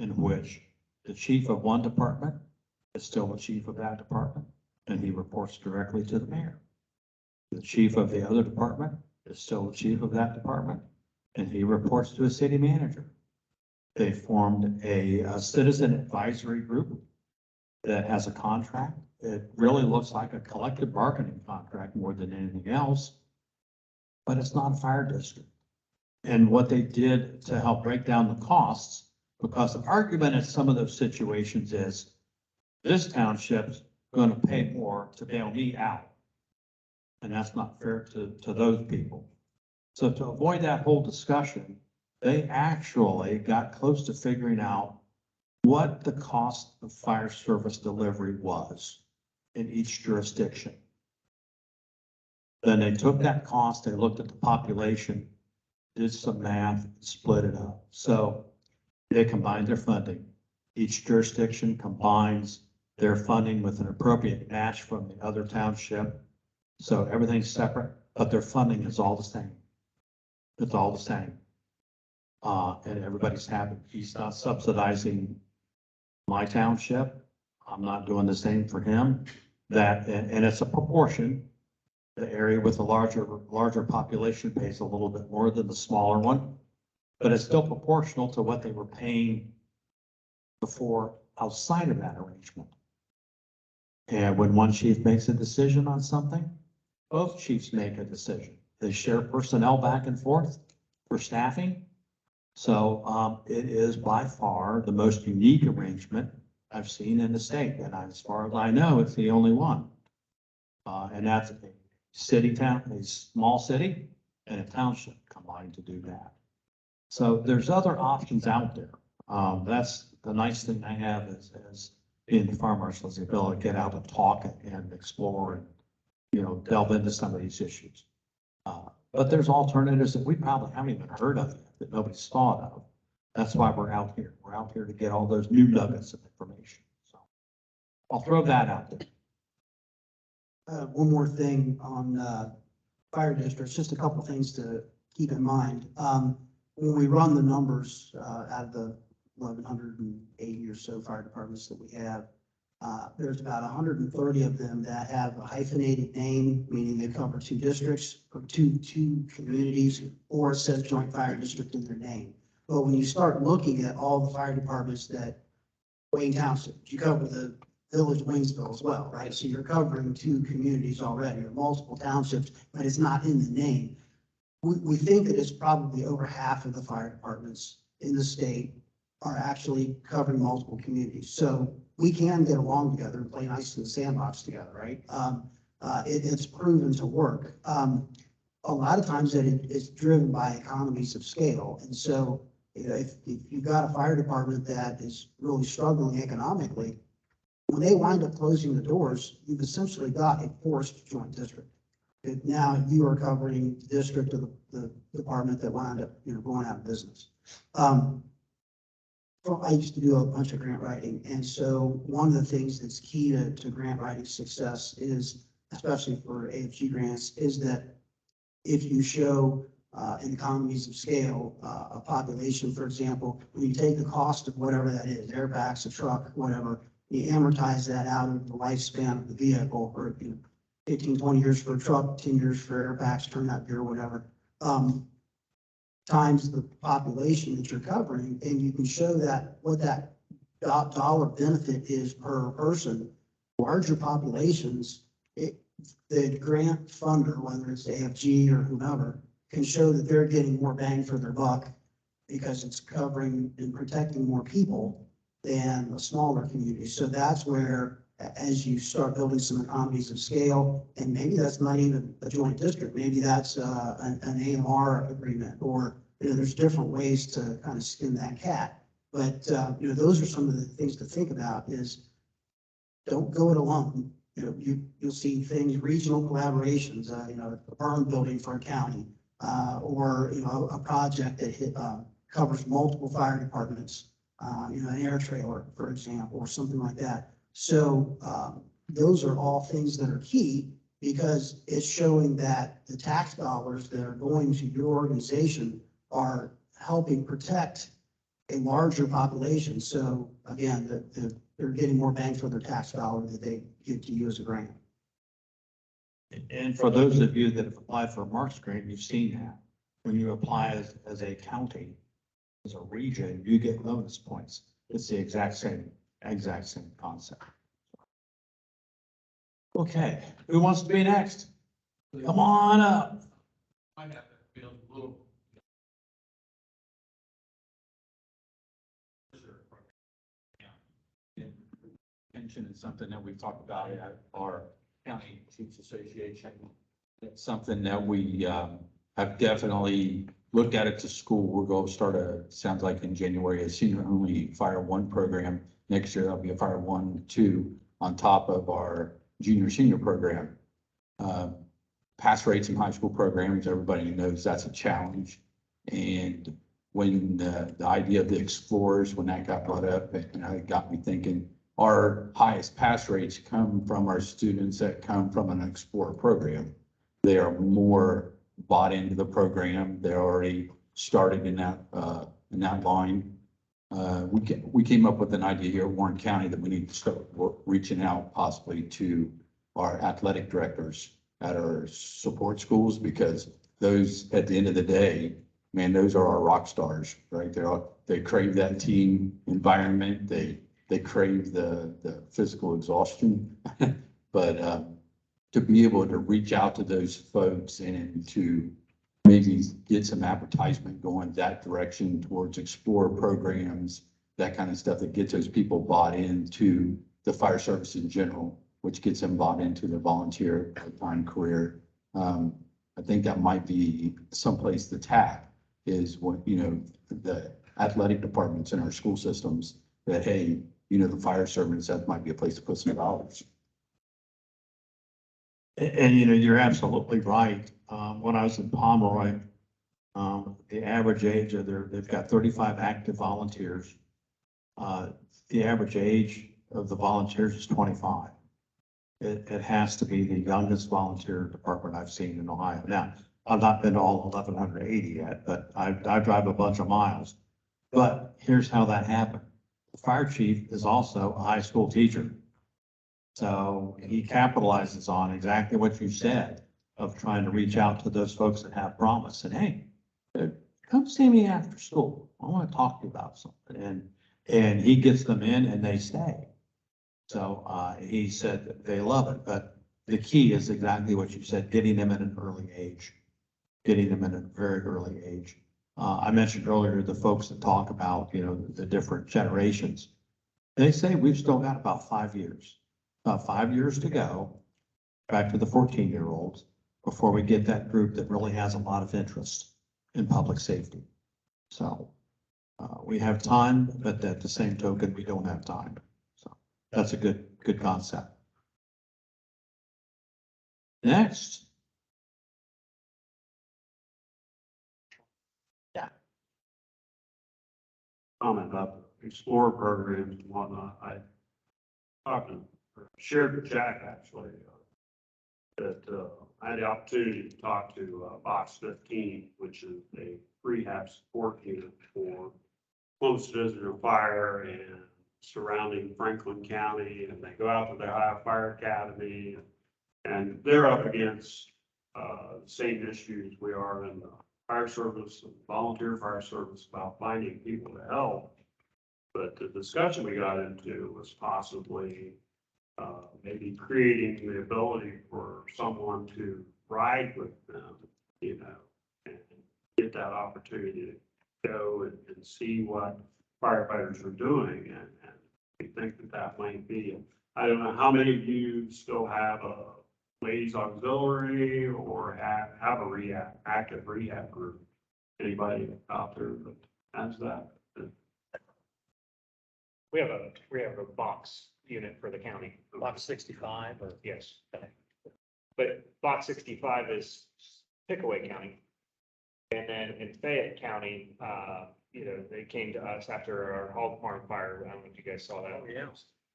in which the chief of one department is still the chief of that department, and he reports directly to the mayor. The chief of the other department is still the chief of that department, and he reports to a city manager. They formed a citizen advisory group that has a contract. It really looks like a collective bargaining contract more than anything else, but it's not a fire district. And what they did to help break down the costs, because the argument in some of those situations is this township's going to pay more to bail me out. And that's not fair to those people. So to avoid that whole discussion, they actually got close to figuring out what the cost of fire service delivery was in each jurisdiction. Then they took that cost, they looked at the population, did some math, split it up. So they combined their funding. Each jurisdiction combines their funding with an appropriate match from the other township. So everything's separate, but their funding is all the same. It's all the same. And everybody's happy. He's not subsidizing my township. I'm not doing the same for him. And it's a proportion. The area with the larger population pays a little bit more than the smaller one, but it's still proportional to what they were paying before outside of that arrangement. And when one chief makes a decision on something, both chiefs make a decision. They share personnel back and forth for staffing. So it is by far the most unique arrangement I've seen in the state. And as far as I know, it's the only one. And that's a a small city and a township combined to do that. So there's other options out there. That's the nice thing I have as being the fire marshal, is the ability to get out and talk and explore and, delve into some of these issues. But there's alternatives that we probably haven't even heard of yet, that nobody's thought of. That's why we're out here. We're out here to get all those new nuggets of information. So I'll throw that out there. One more thing on fire districts, just a couple of things to keep in mind. When we run the numbers out of the 1,180 or so fire departments that we have, there's about 130 of them that have a hyphenated name, meaning they cover 2 districts or two communities, or it says joint fire district in their name. But when you start looking at all the fire departments that Wayne Township, you cover the Village of Waynesville as well, right? So you're covering 2 communities already, or multiple townships, but it's not in the name. We think that it's probably over half of the fire departments in the state are actually covering multiple communities. So we can get along together and play nice in the sandbox together, right? it's proven to work. A lot of times it's driven by economies of scale. And so, if you've got a fire department that is really struggling economically, when they wind up closing the doors, you've essentially got a forced joint district. Now you are covering the district of the department that wound up, going out of business. Well, I used to do a bunch of grant writing, and so one of the things that's key to grant writing success is, especially for AFG grants, is that if you show in economies of scale, a population, for example, when you take the cost of whatever that is, airbags, a truck, whatever, you amortize that out of the lifespan of the vehicle, or 15, 20 years for a truck, 10 years for airbags, turnout gear, whatever, times the population that you're covering, and you can show that what that dollar benefit is per person. Larger populations, the grant funder, whether it's AFG or whomever, can show that they're getting more bang for their buck because it's covering and protecting more people than a smaller community. So that's where, as you start building some economies of scale, and maybe that's not even a joint district, maybe that's an AMR agreement, or there's different ways to kind of skin that cat. But those are some of the things to think about. Is don't go it alone. You'll see things, regional collaborations, a burn building for a county, or a project that covers multiple fire departments, an air trailer, for example, or something like that. So those are all things that are key, because it's showing that the tax dollars that are going to your organization are helping protect a larger population. So again, they're getting more bang for their tax dollar that they give to you as a grant. And for those of you that have applied for a Marks grant, you've seen that. When you apply as a county, as a region, you get bonus points. It's the exact same concept. Okay, who wants to be next? Come on up. Might have to build a little. Pension is something that we've talked about at our county chiefs association. It's something that we have definitely looked at it to school. We're going to start sounds like in January, a senior only Fire 1 program. Next year, there'll be a Fire 1, 2 on top of our senior program. Pass rates in high school programs, everybody knows that's a challenge. And when the idea of the Explorers, when that got brought up, it got me thinking, our highest pass rates come from our students that come from an Explorer program. They are more bought into the program. They're already started in that line. We came up with an idea here at Warren County that we need to start reaching out possibly to our athletic directors at our support schools, because those, at the end of the day, man, those are our rock stars, right? They crave that team environment. They crave the physical exhaustion, but to be able to reach out to those folks and to maybe get some advertisement going that direction towards Explorer programs, that kind of stuff that gets those people bought into the fire service in general, which gets them bought into the volunteer part-time career. I think that might be someplace to tap, is what, the athletic departments in our school systems, that, hey, the fire service, that might be a place to put some dollars. And you're absolutely right. When I was in Pomeroy, the average age of they've got 35 active volunteers. The average age of the volunteers is 25. It has to be the youngest volunteer department I've seen in Ohio. Now, I've not been to all 1,180 yet, but I drive a bunch of miles. But here's how that happened. The fire chief is also a high school teacher. So he capitalizes on exactly what you said, of trying to reach out to those folks that have promise, and hey, come see me after school. I want to talk to you about something. And he gets them in and they stay. So he said that they love it, but the key is exactly what you said, getting them at an early age, getting them at a very early age. I mentioned earlier the folks that talk about, the different generations. They say we've still got about 5 years to go. back to the 14-year-olds, before we get that group that really has a lot of interest in public safety. So we have time, but at the same token, we don't have time. So that's a good concept. Next. Yeah. Comment about the Explorer programs and whatnot. I talked to, shared with Jack actually, that I had the opportunity to talk to Box 15, which is a rehab support unit for Columbus Visitor Fire and surrounding Franklin County, and they go out to the Ohio Fire Academy, and they're up against the same issues we are in the fire service and volunteer fire service about finding people to help. But the discussion we got into was possibly maybe creating the ability for someone to ride with them, you know, and get that opportunity to go and see what firefighters are doing. And we think that that might be, I don't know how many of you still have a ladies auxiliary or have a active rehab group. Anybody out there that has that? We have a box unit for the county. Box 65 or? Yes. But box 65 is Pickaway County. And then in Fayette County, you know, they came to us after our Hog Farm fire. I don't know if you guys saw that. Oh, yeah.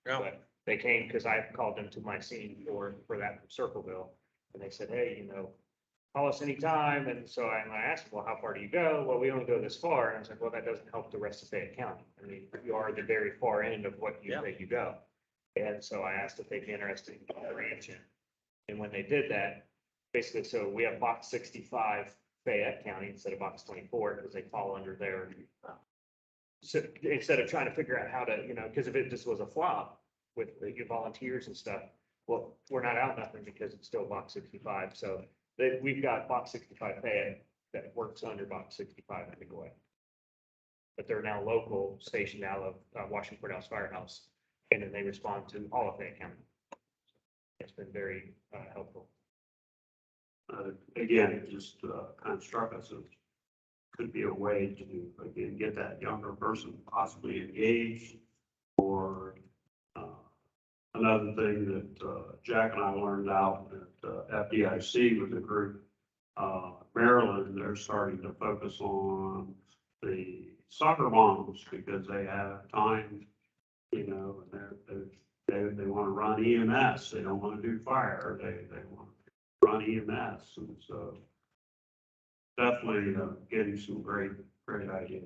But they came because I called them to my scene for that Circleville. And they said, hey, you know, call us anytime. And so I asked them, well, how far do you go? Well, we only go this far. And I was like, well, that doesn't help the rest of Fayette County. I mean, you are the very far end of what you say you go. And so I asked if they'd be interested in a ranch in. And when they did that, basically, so we have box 65 Fayette County instead of box 24 because they fall under there. So instead of trying to figure out how to, you know, because if it just was a flop with your volunteers and stuff, well, we're not out nothing because it's still box 65. So we've got box 65 Fayette that works under box 65 in Pickaway. But they're now local, stationed out of Washington Courthouse Firehouse, and then they respond to all of Fayette County. It's been very helpful. Again, it just kind of struck us as could be a way to, again, get that younger person possibly engaged. Or another thing that Jack and I learned out at FDIC with the group, Maryland, they're starting to focus on the soccer moms because they have time, you know, and they want to run EMS. They don't want to do fire. They want to run EMS. And so definitely getting some great ideas.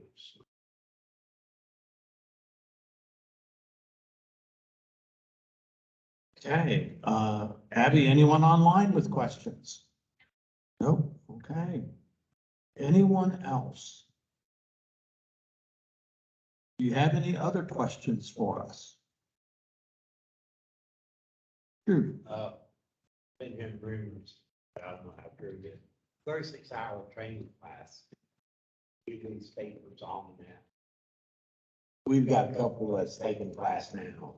Okay, Abby, anyone online with questions? Nope, okay. Anyone else? Do you have any other questions for us? Sure. Been hearing rumors, I don't know how true it is. 36-hour training class. Usually state was on that. We've got a couple that's taking class now.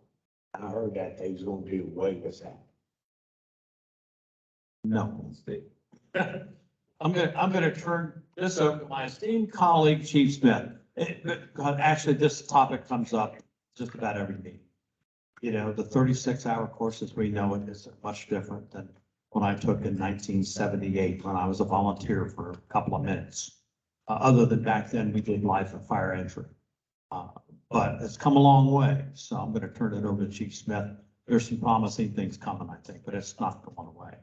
I heard that they was gonna do away with that. No. I'm gonna turn this over to my esteemed colleague, Chief Smith. Actually, this topic comes up just about every meeting. You know, the 36-hour courses, we know it is much different than when I took in 1978, when I was a volunteer for a couple of minutes. Other than back then, we did life and fire entry. But it's come a long way, so I'm gonna turn it over to Chief Smith. There's some promising things coming, I think, but it's not going away.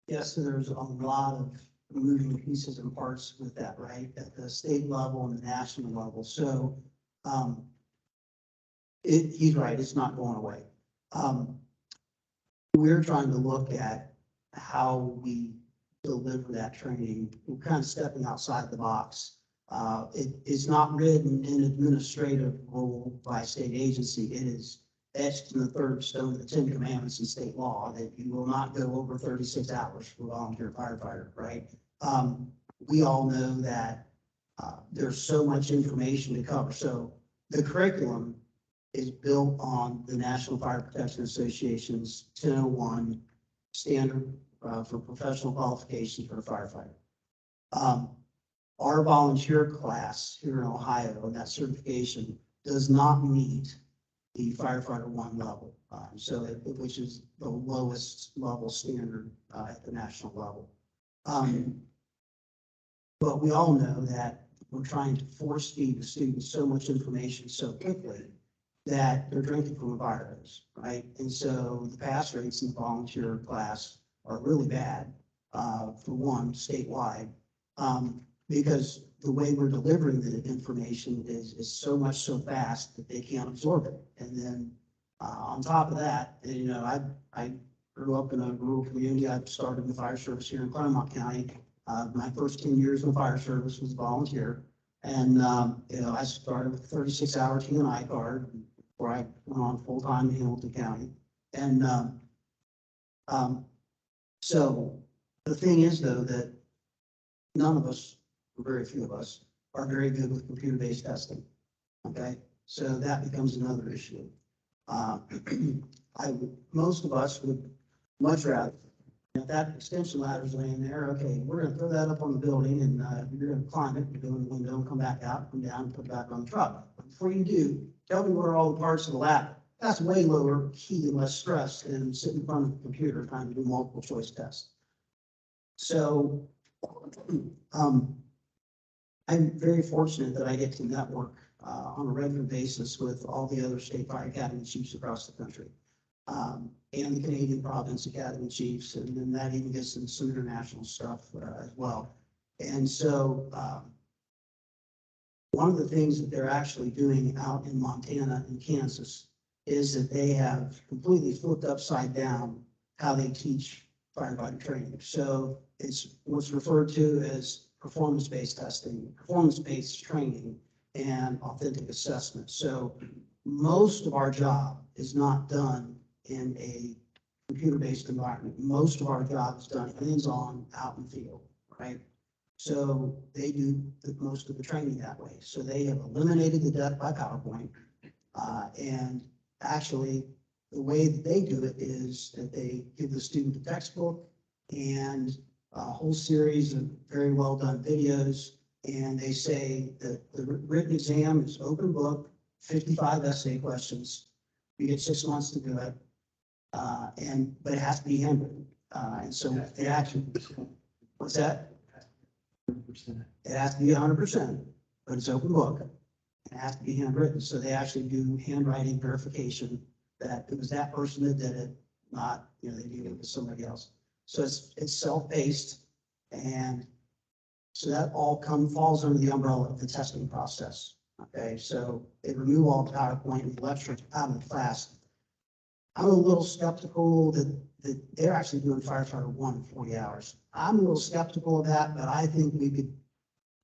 Yes, so there's a lot of moving pieces and parts with that, right? At the state level and the national level. So, he's right, it's not going away. We're trying to look at how we deliver that training. We're kind of stepping outside the box. It is not written in administrative rule by a state agency. It is etched in the third stone of the 10 Commandments in state law that you will not go over 36 hours for a volunteer firefighter, right? We all know that there's so much information to cover. So the curriculum is built on the National Fire Protection Association's 1001 standard for professional qualifications for a firefighter. Our volunteer class here in Ohio, that certification does not meet the firefighter 1 level, which is the lowest level standard at the national level. But we all know that we're trying to force feed the students so much information so quickly that they're drinking from a fire hose, right? And so the pass rates in the volunteer class are really bad, for one, statewide, because the way we're delivering the information is so much so fast that they can't absorb it. And then on top of that, you know, I grew up in a rural community. I started in the fire service here in Claremont County. My first 10 years in the fire service was volunteer. And, you know, I started with a 36-hour T&I card before I went on full-time in Hamilton County. And so the thing is, though, that none of us, or very few of us, are very good with computer-based testing. Okay, so that becomes another issue. Most of us would much rather, if that extension ladder is laying there, okay, we're gonna throw that up on the building and you're gonna climb it, go in the window, and come back out, come down, and put it back on the truck. But before you do, tell me what are all the parts of the ladder. That's way lower key and less stress than sitting in front of the computer trying to do multiple choice tests. So, I'm very fortunate that I get to network on a regular basis with all the other state fire academy chiefs across the country, and the Canadian province academy chiefs, and then that even gets into some international stuff as well. And so one of the things that they're actually doing out in Montana and Kansas is that they have completely flipped upside down how they teach firefighter training. So it's what's referred to as performance-based testing, performance-based training, and authentic assessment. So most of our job is not done in a computer-based environment. Most of our job is done hands-on, out in the field, right? So they do most of the training that way. So they have eliminated the death by PowerPoint. And actually, the way that they do it is that they give the student a textbook and a whole series of very well done videos. And they say that the written exam is open book, 55 essay questions. You get 6 months to do it. But it has to be handwritten. And so they actually, what's that? It has to be 100%, but it's open book. It has to be handwritten. So they actually do handwriting verification that it was that person that did it, not, you know, they do it with somebody else. So it's self-paced, and so that all falls under the umbrella of the testing process. Okay, so they remove all the PowerPoint and lectures out of the class. I'm a little skeptical that they're actually doing firefighter 1 in 40 hours. I'm a little skeptical of that, but I think we could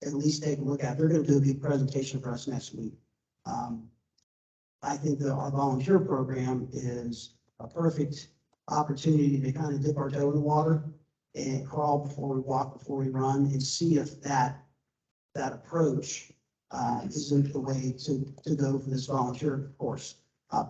at least take a look at it. They're going to do a big presentation for us next week. I think that our volunteer program is a perfect opportunity to kind of dip our toe in the water and crawl before we walk, before we run, and see if that approach isn't the way to go for this volunteer course.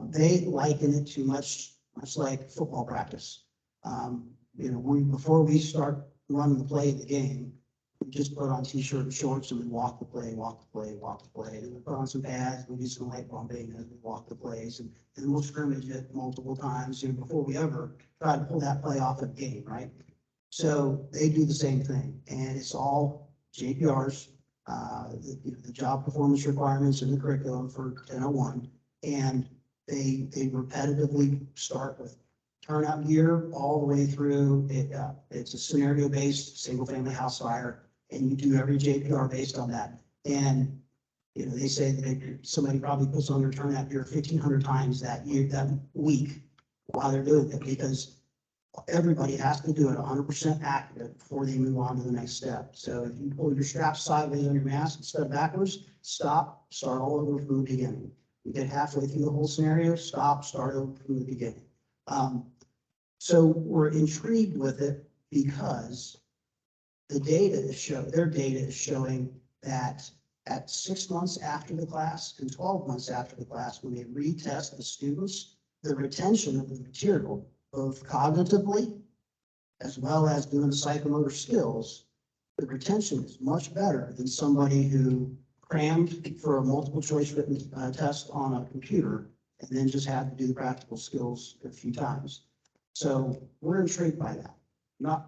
They liken it to much like football practice. You know, before we start running the play of the game, we just put on t-shirt and shorts and we walk the play, walk the play, walk the play. And we put on some pads, we do some light bumping as we walk the plays, and we'll scrimmage it multiple times, you know, before we ever try to pull that play off of the game, right? So they do the same thing, and it's all JPRs, the job performance requirements in the curriculum for 1001, and they repetitively start with turnout gear all the way through. It's a scenario-based single-family house fire, and you do every JPR based on that. And you know, they say that somebody probably puts on their turnout gear 1,500 times that week while they're doing it, because everybody has to do it 100% accurate before they move on to the next step. So if you pull your straps sideways on your mask instead of backwards, stop, start all over from the beginning. You get halfway through the whole scenario, stop, start over from the beginning. So we're intrigued with it because their data is showing that at 6 months after the class and 12 months after the class, when they retest the students, the retention of the material, both cognitively as well as doing psychomotor skills, the retention is much better than somebody who crammed for a multiple choice written test on a computer and then just had to do the practical skills a few times. So we're intrigued by that.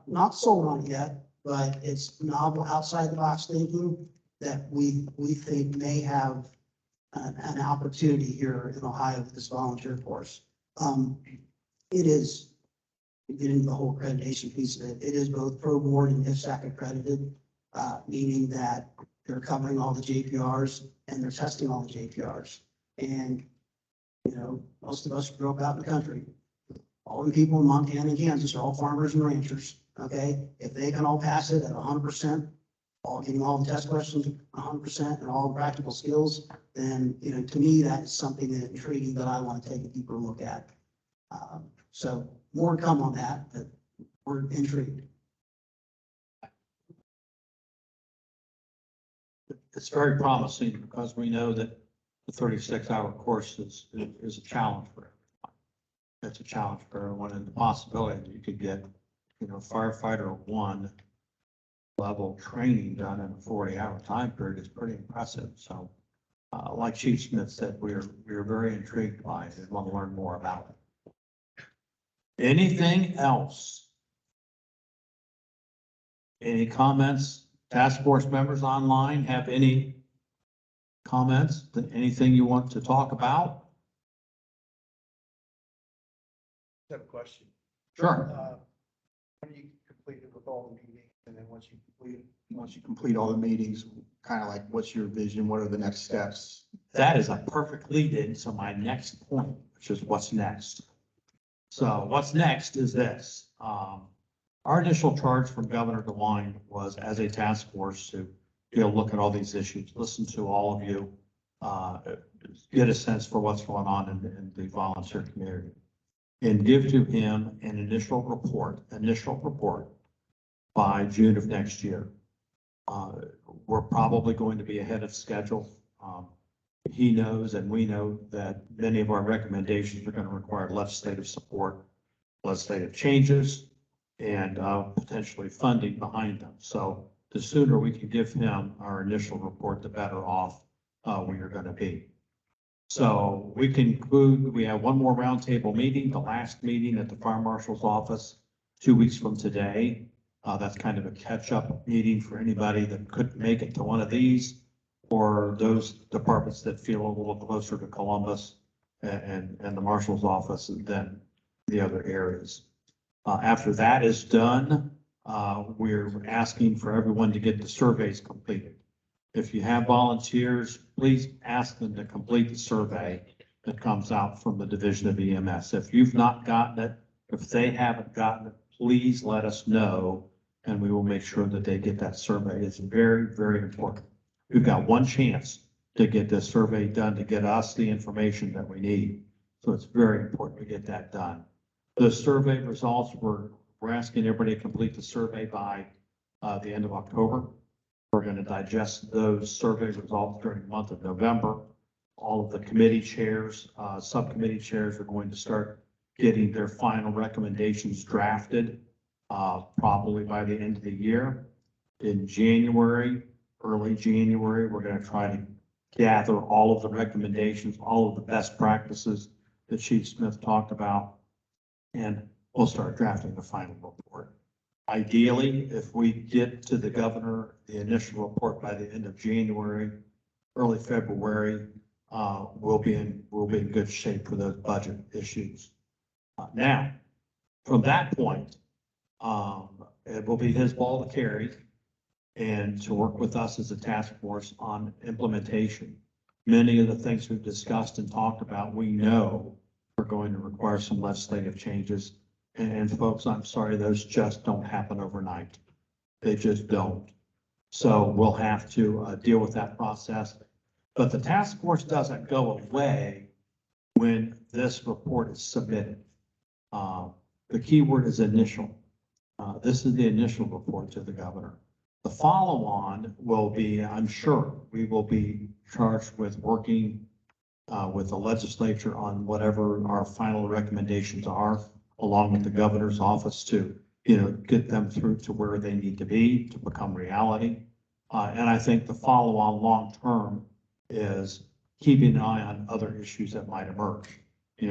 Not sold on it yet, but it's novel outside the box thinking that we think may have an opportunity here in Ohio with this volunteer course. It is, getting the whole accreditation piece of it, it is both pro board and IFSAC accredited, meaning that they're covering all the JPRs and they're testing all the JPRs. And, you know, most of us grew up out in the country. All the people in Montana and Kansas are all farmers and ranchers, okay? If they can all pass it at 100%, all getting all the test questions 100% and all the practical skills, then, you know, to me, that's something that intriguing that I want to take a deeper look at. So more to come on that, but we're intrigued. It's very promising because we know that the 36-hour course is a challenge for everyone. It's a challenge for everyone, and the possibility that you could get, you know, firefighter 1 level training done in a 40-hour time period is pretty impressive. So like Chief Smith said, we're very intrigued by it and want to learn more about it. Anything else? Any comments? Task force members online have any comments? Anything you want to talk about? I have a question. Sure. When you complete it with all the meetings, and then once you complete all the meetings, kind of like, what's your vision? What are the next steps? That is a perfect lead in to my next point, which is what's next. So what's next is this. Our initial charge from Governor DeWine was, as a task force, to look at all these issues, listen to all of you, get a sense for what's going on in the volunteer community, and give to him an initial report by June of next year. We're probably going to be ahead of schedule. He knows and we know that many of our recommendations are going to require legislative support, legislative changes, and potentially funding behind them. So the sooner we can give him our initial report, the better off we are going to be. So we conclude, we have one more roundtable meeting, the last meeting at the Fire Marshal's office 2 weeks from today. That's kind of a catch-up meeting for anybody that couldn't make it to one of these, or those departments that feel a little closer to Columbus and the Marshal's office than the other areas. After that is done, we're asking for everyone to get the surveys completed. If you have volunteers, please ask them to complete the survey that comes out from the Division of EMS. If you've not gotten it, if they haven't gotten it, please let us know, and we will make sure that they get that survey. It's very, very important. We've got one chance to get this survey done to get us the information that we need. So it's very important to get that done. The survey results, we're asking everybody to complete the survey by the end of October. We're going to digest those survey results during the month of November. All of the committee chairs, subcommittee chairs are going to start getting their final recommendations drafted probably by the end of the year. In January, early January, we're going to try to gather all of the recommendations, all of the best practices that Chief Smith talked about, and we'll start drafting the final report. Ideally, if we get to the governor the initial report by the end of January, early February, we'll be in good shape for those budget issues. Now, from that point, it will be his ball to carry and to work with us as a task force on implementation. Many of the things we've discussed and talked about, we know are going to require some legislative changes. And folks, I'm sorry, those just don't happen overnight. They just don't. So we'll have to deal with that process. But the task force doesn't go away when this report is submitted. The key word is initial. This is the initial report to the governor. The follow-on will be, I'm sure, we will be charged with working with the legislature on whatever our final recommendations are, along with the governor's office to, get them through to where they need to be to become reality. And I think the follow-on long-term is keeping an eye on other issues that might emerge.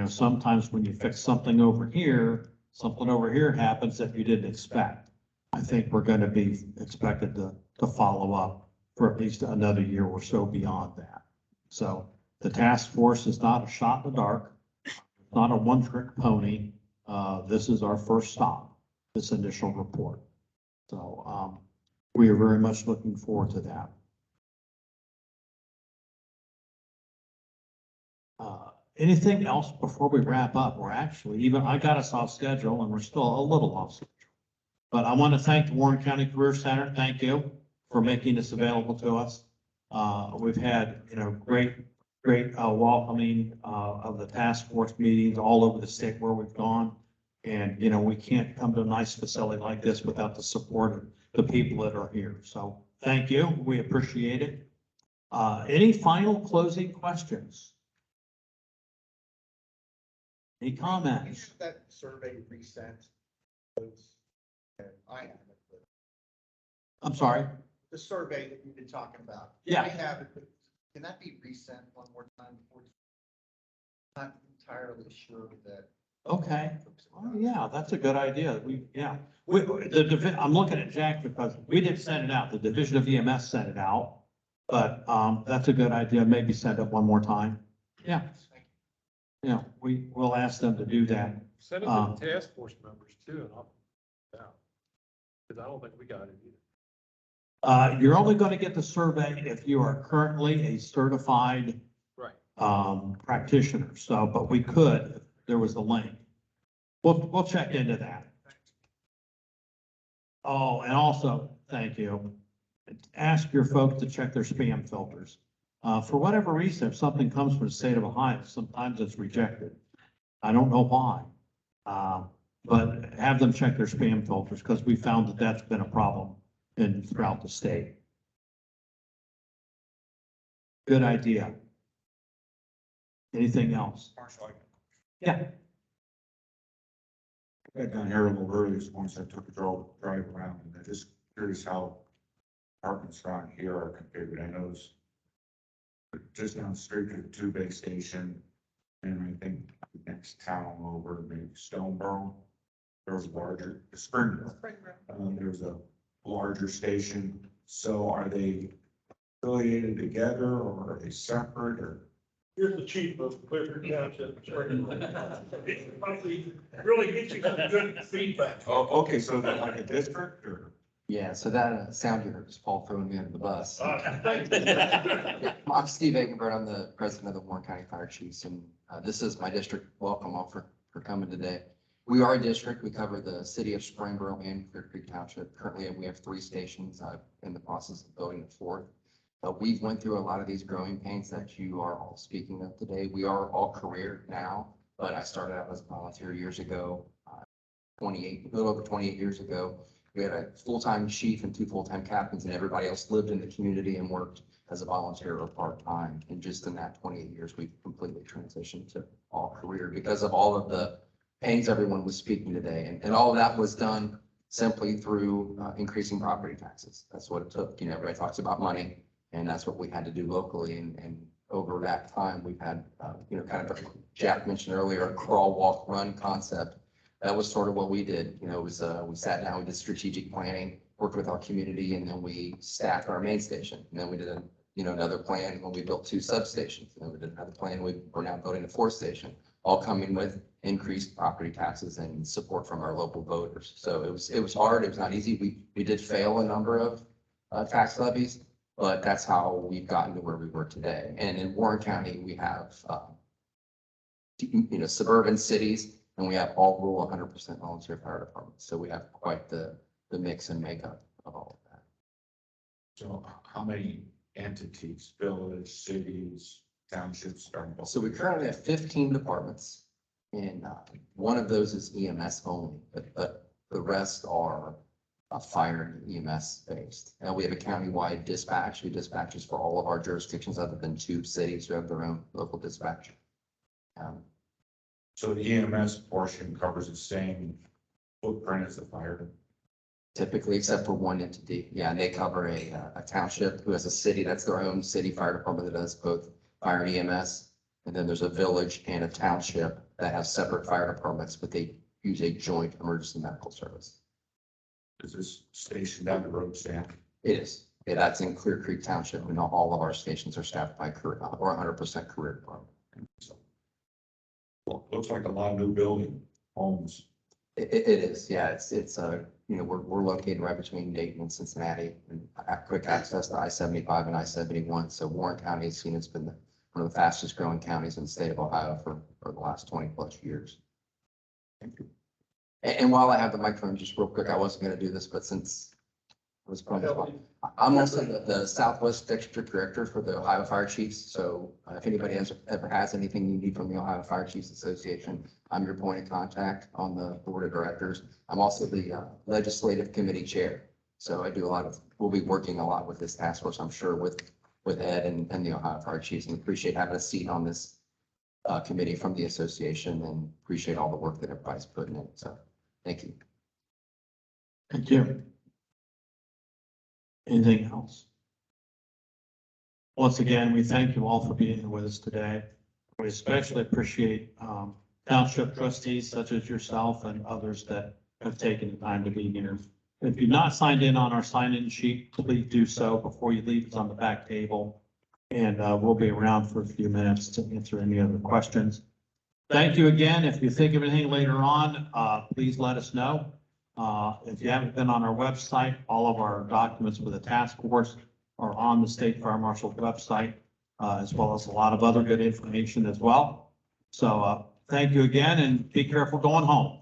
Sometimes when you fix something over here, something over here happens that you didn't expect. I think we're going to be expected to follow up for at least another year or so beyond that. So the task force is not a shot in the dark, not a one-trick pony. This is our first stop, this initial report. So we are very much looking forward to that. Anything else before we wrap up? We're actually, I got us off schedule and we're still a little off schedule. But I want to thank the Warren County Career Center. Thank you for making this available to us. We've had, great welcoming of the task force meetings all over the state where we've gone. And, we can't come to a nice facility like this without the support of the people that are here. So thank you. We appreciate it. Any final closing questions? Any comments? That survey resent those, I have it. I'm sorry? The survey that you've been talking about. Yeah. I have it, but can that be resent one more time? Not entirely sure that. Okay. Oh, yeah, that's a good idea. I'm looking at Jack because we didn't send it out. The Division of EMS sent it out. But that's a good idea. Maybe send it one more time. Yeah. Yeah, we'll ask them to do that. Send it to the task force members too, and because I don't think we got it either. You're only going to get the survey if you are currently a certified practitioner. So, but we could, if there was a link. We'll check into that. Oh, and also, thank you. Ask your folks to check their spam filters. For whatever reason, if something comes from the state of Ohio, sometimes it's rejected. I don't know why. But have them check their spam filters because we found that that's been a problem throughout the state. Good idea. Anything else? Marshal, Yeah. I got down here a little early this morning, so I took a drive around, and I'm just curious how apartments around here are configured. I know it's just down the street to the two-bay station, and I think the next town over, maybe Stoneboro, there's larger, Springville. There's a larger station. So are they affiliated together, or are they separate, or? Here's the chief of Clifford Township. Probably really get you some good feedback. Oh, okay, so they're like a district, or? Yeah, so that sound you heard was Paul throwing me under the bus. I'm Steve Egenberg. I'm the president of the Warren County Fire Chiefs, and this is my district welcome offer for coming today. We are a district. We cover the city of Springboro and Clear Creek Township. Currently, we have 3 stations. I'm in the process of building a 4th. We've went through a lot of these growing pains that you are all speaking of today. We are all career now, but I started out as a volunteer years ago, a little over 28 years ago. We had a full-time chief and 2 full-time captains, and everybody else lived in the community and worked as a volunteer or part-time. And just in that 28 years, we've completely transitioned to all career because of all of the pains everyone was speaking today. And all of that was done simply through increasing property taxes. That's what it took. Everybody talks about money, and that's what we had to do locally. And over that time, we've had, kind of, Jack mentioned earlier, a crawl, walk, run concept. That was sort of what we did. It was, we sat down, we did strategic planning, worked with our community, and then we staffed our main station. And then we did another plan when we built 2 substations. And then we did another plan. We're now building a 4th station, all coming with increased property taxes and support from our local voters. So it was hard. It was not easy. We did fail a number of tax levies, but that's how we've gotten to where we were today. And in Warren County, we have, suburban cities, and we have all rural 100% volunteer fire departments. So we have quite the mix and makeup of all of that. So how many entities, villages, cities, townships are involved? So we currently have 15 departments, and one of those is EMS only, but the rest are fire and EMS based. And we have a countywide dispatch, who dispatches for all of our jurisdictions other than 2 cities who have their own local dispatch. So the EMS portion covers the same footprint as the fire? Typically, except for one entity. Yeah, and they cover a township who has a city, that's their own city fire department that does both fire and EMS. And then there's a village and a township that have separate fire departments, but they use a joint emergency medical service. Is this station down the road, Sam? It is. Yeah, that's in Clear Creek Township, and all of our stations are staffed by career, or 100% career department. Well, looks like a lot of new building homes. It is, yeah, it's, you know, we're located right between Dayton and Cincinnati, and have quick access to I-75 and I-71. So Warren County has seen, it's been one of the fastest growing counties in the state of Ohio for the last 20+ years. Thank you. And while I have the microphone, just real quick, I wasn't gonna do this, but since it was probably, I'm also the Southwest District Director for the Ohio Fire Chiefs. So if anybody ever has anything you need from the Ohio Fire Chiefs Association, I'm your point of contact on the board of directors. I'm also the legislative committee chair. So I do we'll be working a lot with this task force, I'm sure, with Ed and the Ohio Fire Chiefs, and appreciate having a seat on this committee from the association, and appreciate all the work that everybody's putting in. So thank you. Thank you. Anything else? Once again, we thank you all for being here with us today. We especially appreciate township trustees such as yourself and others that have taken the time to be here. If you've not signed in on our sign-in sheet, please do so before you leave. It's on the back table. And we'll be around for a few minutes to answer any other questions. Thank you again. If you think of anything later on, please let us know. If you haven't been on our website, all of our documents with the task force are on the State Fire Marshal's website, as well as a lot of other good information as well. So thank you again, and be careful going home.